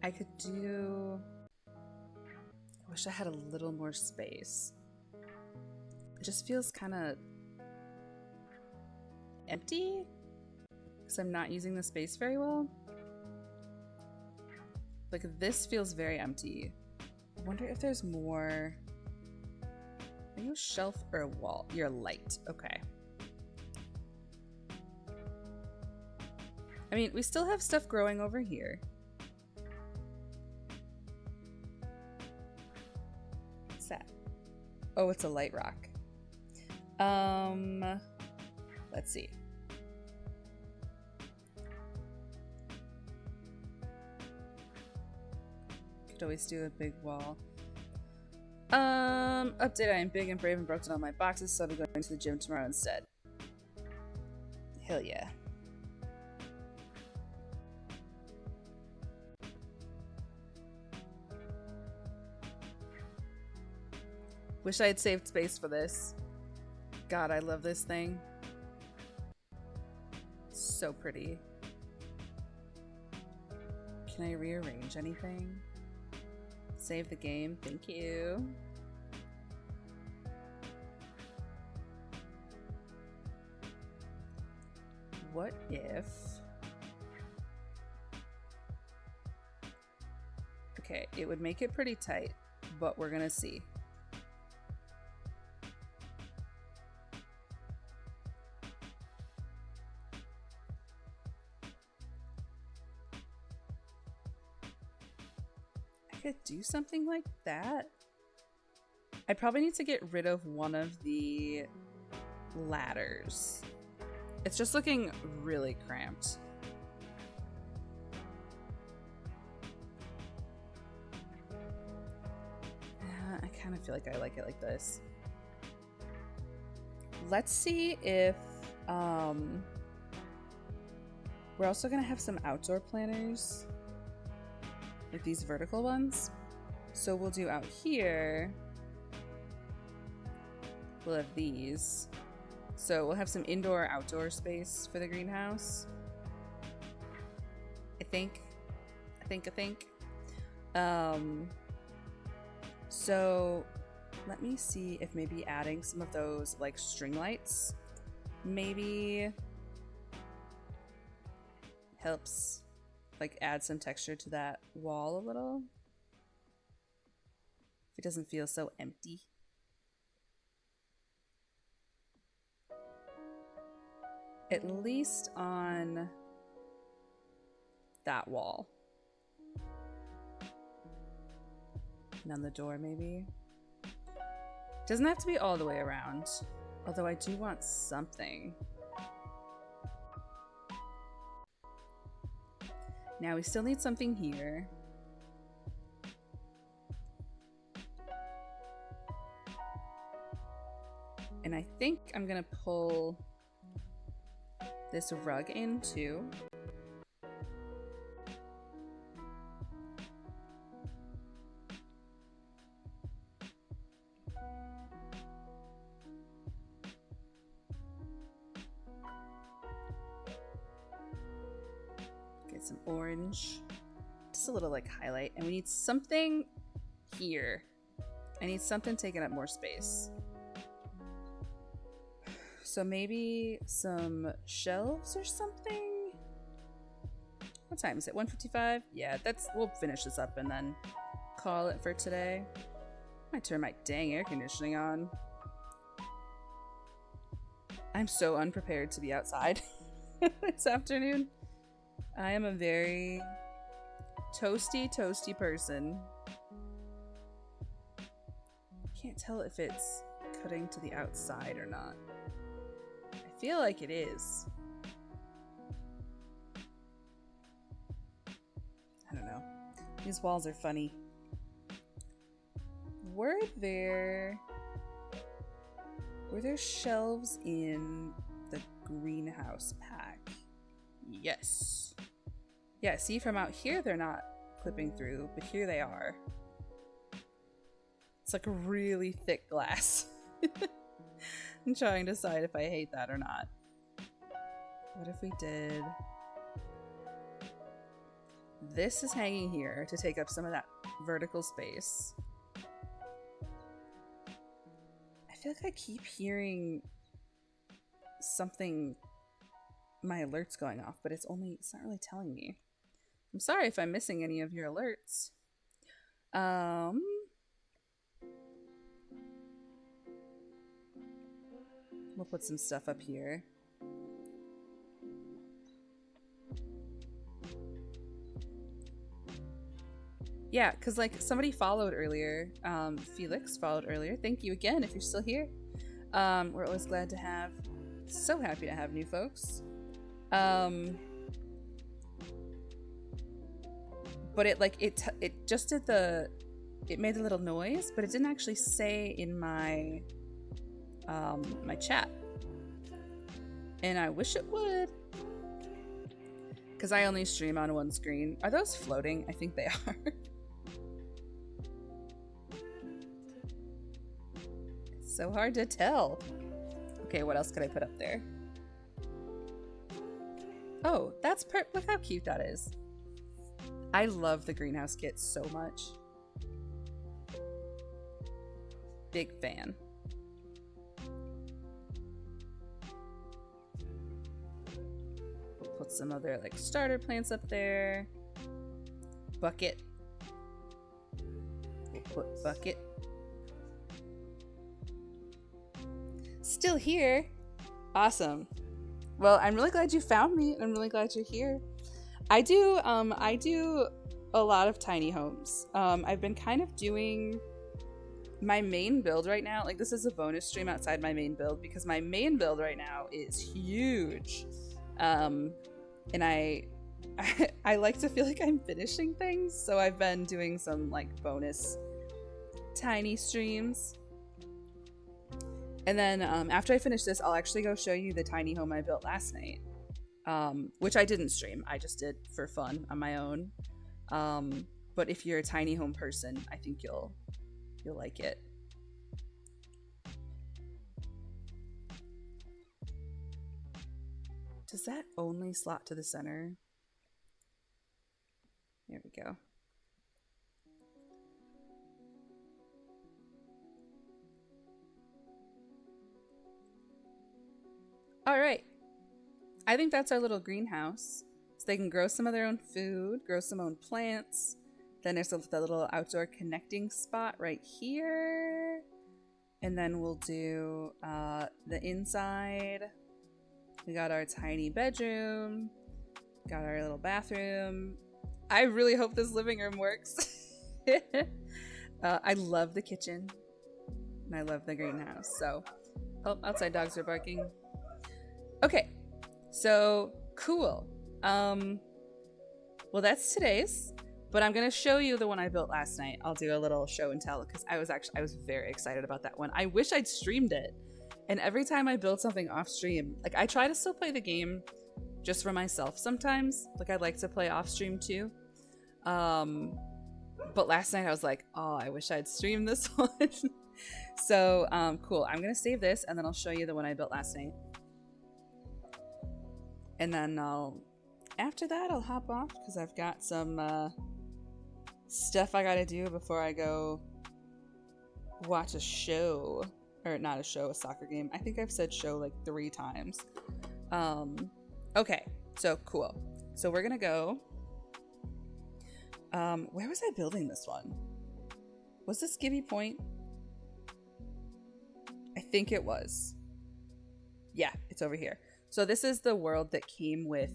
I could do... I wish I had a little more space. It just feels kind of empty because I'm not using the space very well. Like, this feels very empty. I wonder if there's more... Are you a shelf or a wall? You're a light. Okay. I mean, we still have stuff growing over here. What's that? Oh, it's a light rock. Let's see. Could always do a big wall. Update, I am big and brave and broke down all my boxes, so I'll be going to the gym tomorrow instead. Hell yeah. Wish I had saved space for this. God, I love this thing. So pretty. Can I rearrange anything? Save the game. Thank you. What if... Okay, it would make it pretty tight, but we're gonna see. Could do something like that. I probably need to get rid of one of the ladders. It's just looking really cramped. I kind of feel like I like it like this. Let's see if we're also gonna have some outdoor planters. Like these vertical ones. So we'll do out here. We'll have these. So we'll have some indoor outdoor space for the greenhouse. I think. So let me see if maybe adding some of those like string lights maybe helps like add some texture to that wall a little. If it doesn't feel so empty. At least on that wall. And on the door maybe. Doesn't have to be all the way around. Although I do want something. Now we still need something here. And I think I'm gonna pull this rug in too. Get some orange. Just a little like highlight. And we need something here. I need something taking up more space. So maybe some shelves or something? What time is it? 1:55? Yeah, we'll finish this up and then call it for today. I might turn my dang air conditioning on. I'm so unprepared to be outside this afternoon. I am a very toasty person. Can't tell if it's cutting to the outside or not. I feel like it is. I don't know. These walls are funny. Were there shelves in the greenhouse pack? Yes. Yeah, see, from out here they're not clipping through, but here they are. It's like a really thick glass. I'm trying to decide if I hate that or not. What if we did This is hanging here to take up some of that vertical space. I feel like I keep hearing something, my alerts going off, but it's not really telling me. I'm sorry if I'm missing any of your alerts. We'll put some stuff up here. Yeah, because like somebody followed earlier. Felix followed earlier. Thank you again if you're still here. We're always glad to have, so happy to have new folks. But it just did it made a little noise, but it didn't actually say in my my chat. And I wish it would, because I only stream on one screen. Are those floating? I think they are. It's so hard to tell. Okay, what else could I put up there? Oh, that's look how cute that is. I love the greenhouse kit so much. Big fan. We'll put some other like starter plants up there. Bucket. We'll put bucket. Still here. Awesome. Well, I'm really glad you found me, and I'm really glad you're here. I do a lot of tiny homes. I've been kind of doing my main build right now. Like, this is a bonus stream outside my main build, because my main build right now is huge. And I like to feel like I'm finishing things, so I've been doing some like bonus tiny streams. And then after I finish this, I'll actually go show you the tiny home I built last night, which I didn't stream. I just did for fun on my own. But if you're a tiny home person, I think you'll like it. Does that only slot to the center? There we go. All right. I think that's our little greenhouse. So they can grow some of their own food, grow some own plants. Then there's the little outdoor connecting spot right here. And then we'll do the inside. We got our tiny bedroom. Got our little bathroom. I really hope this living room works. I love the kitchen. And I love the greenhouse. So, oh, outside dogs are barking. Okay, so cool. Well, that's today's, but I'm gonna show you the one I built last night. I'll do a little show and tell, because I was very excited about that one. I wish I'd streamed it, and every time I build something off stream, like I try to still play the game just for myself sometimes. Like I like to play off stream too. But last night I was like, oh, I wish I'd streamed this one. So cool. I'm gonna save this, and then I'll show you the one I built last night. And then after that, I'll hop off, because I've got some stuff I gotta do before I go watch a show. Or not a show, a soccer game. I think I've said show like 3 times. Okay, so cool. So we're gonna go. Where was I building this one? Was this Gibby Point? I think it was. Yeah, it's over here. So this is the world that came with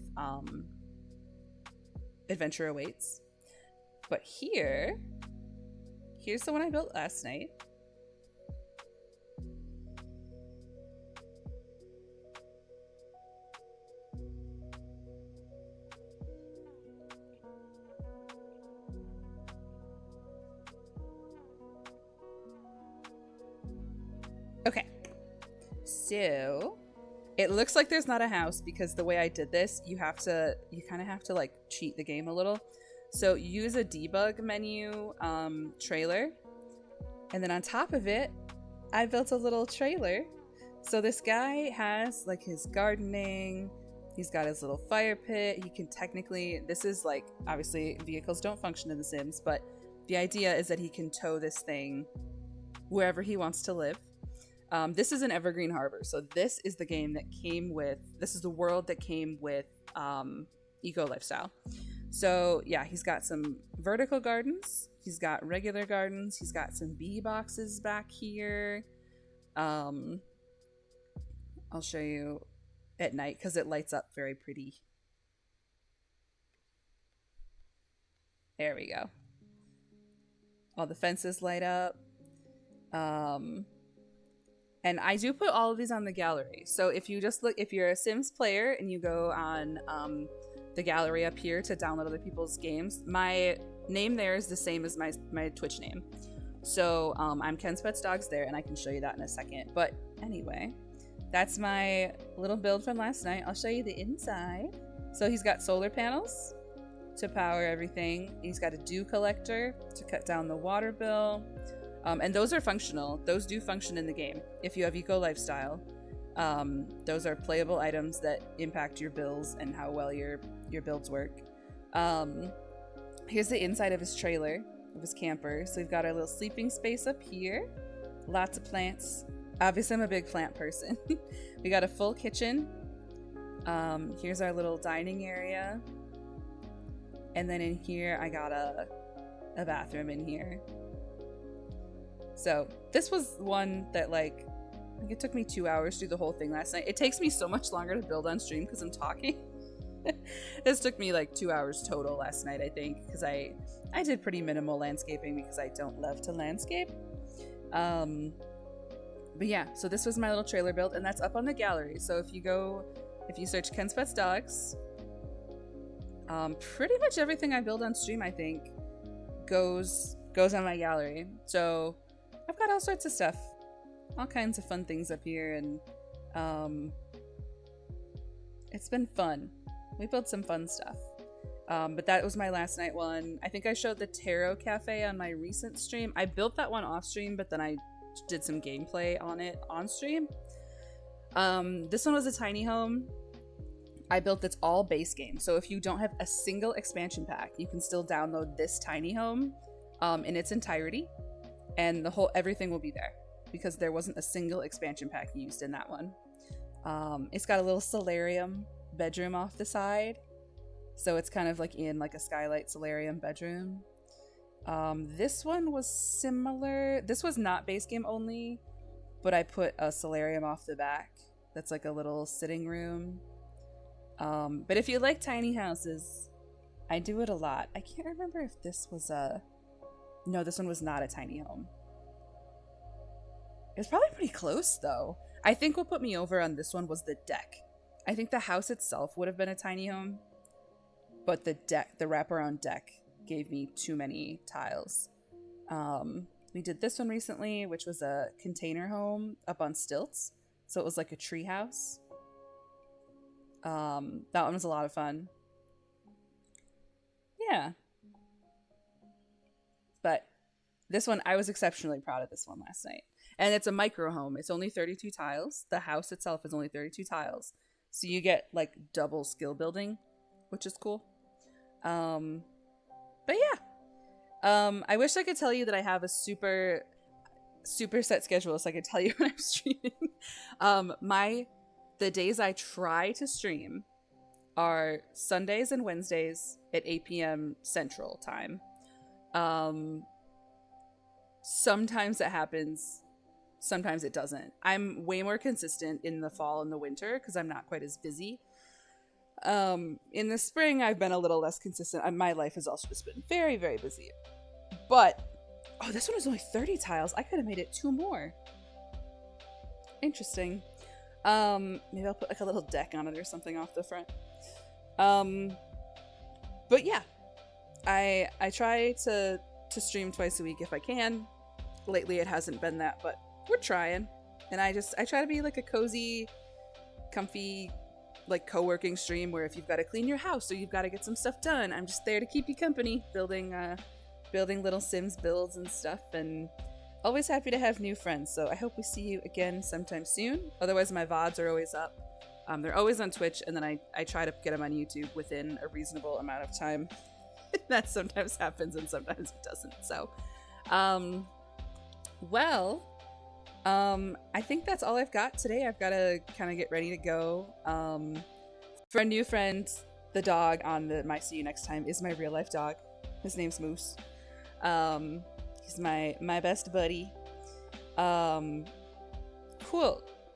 Adventure Awaits. But here's the one I built last night. Okay, so it looks like there's not a house, because the way I did this, you kind of have to like cheat the game a little. So use a debug menu trailer, and then on top of it, I built a little trailer. So this guy has like his gardening, He's got his little fire pit. He can technically, this is like, obviously vehicles don't function in The Sims, but the idea is that he can tow this thing wherever he wants to live. This is an Evergreen Harbor. So this is the game that came with, this is the world that came with Eco Lifestyle. So yeah, he's got some vertical gardens. He's got regular gardens. He's got some bee boxes back here. I'll show you at night because it lights up very pretty. There we go. All the fences light up. And I do put all of these on the gallery. So if you just look, if you're a Sims player and you go on the gallery up here to download other people's games, my name there is the same as my Twitch name. So I'm KenzPlaysGames there, and I can show you that in a second. But anyway, that's my little build from last night. I'll show you the inside. So he's got solar panels to power everything. He's got a dew collector to cut down the water bill. And those are functional. Those do function in the game. If you have Eco Lifestyle, those are playable items that impact your bills and how well your builds work. Here's the inside of his trailer, of his camper. So we've got our little sleeping space up here. Lots of plants. Obviously, I'm a big plant person. We got a full kitchen. Here's our little dining area. And then in here, I got a bathroom in here. So this was one that like, I think it took me 2 hours to do the whole thing last night. It takes me so much longer to build on stream because I'm talking. This took me like 2 hours total last night, I think, because I did pretty minimal landscaping because I don't love to landscape. But yeah, so this was my little trailer build, and that's up on the gallery. So if you search KenzPlaysGames, pretty much everything I build on stream, I think, goes on my gallery. So I've got all sorts of stuff, all kinds of fun things up here, and it's been fun. We built some fun stuff. But that was my last night one. I think I showed the Tarot Cafe on my recent stream. I built that one off stream, but then I did some gameplay on it on stream. This one was a tiny home. I built this all base game. So if you don't have a single expansion pack, you can still download this tiny home in its entirety, and everything will be there because there wasn't a single expansion pack used in that one. It's got a little solarium bedroom off the side, so it's kind of like in like a skylight solarium bedroom. This one was similar. This was not base game only, but I put a solarium off the back. That's like a little sitting room. But if you like tiny houses, I do it a lot. I can't remember if this was no, this one was not a tiny home. It was probably pretty close though. I think what put me over on this one was the deck. I think the house itself would have been a tiny home, but the deck, the wraparound deck, gave me too many tiles. We did this one recently, which was a container home up on stilts. So it was like a tree house. That one was a lot of fun. Yeah. But this one, I was exceptionally proud of this one last night. And it's a micro home. It's only 32 tiles. The house itself is only 32 tiles. So you get like double skill building, which is cool. But yeah. I wish I could tell you that I have a super set schedule so I could tell you when I'm streaming. The days I try to stream are Sundays and Wednesdays at 8 p.m. Central Time. Sometimes it happens, sometimes it doesn't. I'm way more consistent in the fall and the winter because I'm not quite as busy. In the spring, I've been a little less consistent. My life has also just been very, very busy. But, oh, this one was only 30 tiles. I could have made it 2 more. Interesting. Maybe I'll put like a little deck on it or something off the front. But yeah, I try to stream twice a week if I can. Lately it hasn't been that, but we're trying. And I try to be like a cozy, comfy, like co-working stream where if you've got to clean your house or you've got to get some stuff done, I'm just there to keep you company, building little Sims builds and stuff, and always happy to have new friends. So I hope we see you again sometime soon. Otherwise, my VODs are always up They're always on Twitch, and then I try to get them on YouTube within a reasonable amount of time. That sometimes happens and sometimes it doesn't. So, I think that's all I've got today. I've got to kind of get ready to go. For a new friend, the dog on the My See You Next Time is my real life dog. His name's Moose. He's my best buddy. Cool.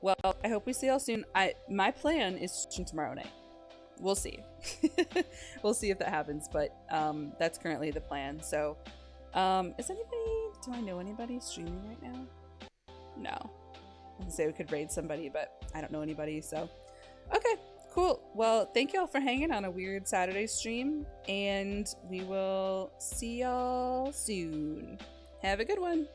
Well, I hope we see y'all soon. My plan is to stream tomorrow night. We'll see. We'll see if that happens, but that's currently the plan. So, do I know anybody streaming right now? No. I was gonna say we could raid somebody, but I don't know anybody, so. Okay, cool. Well, thank y'all for hanging on a weird Saturday stream, and we will see y'all soon. Have a good one.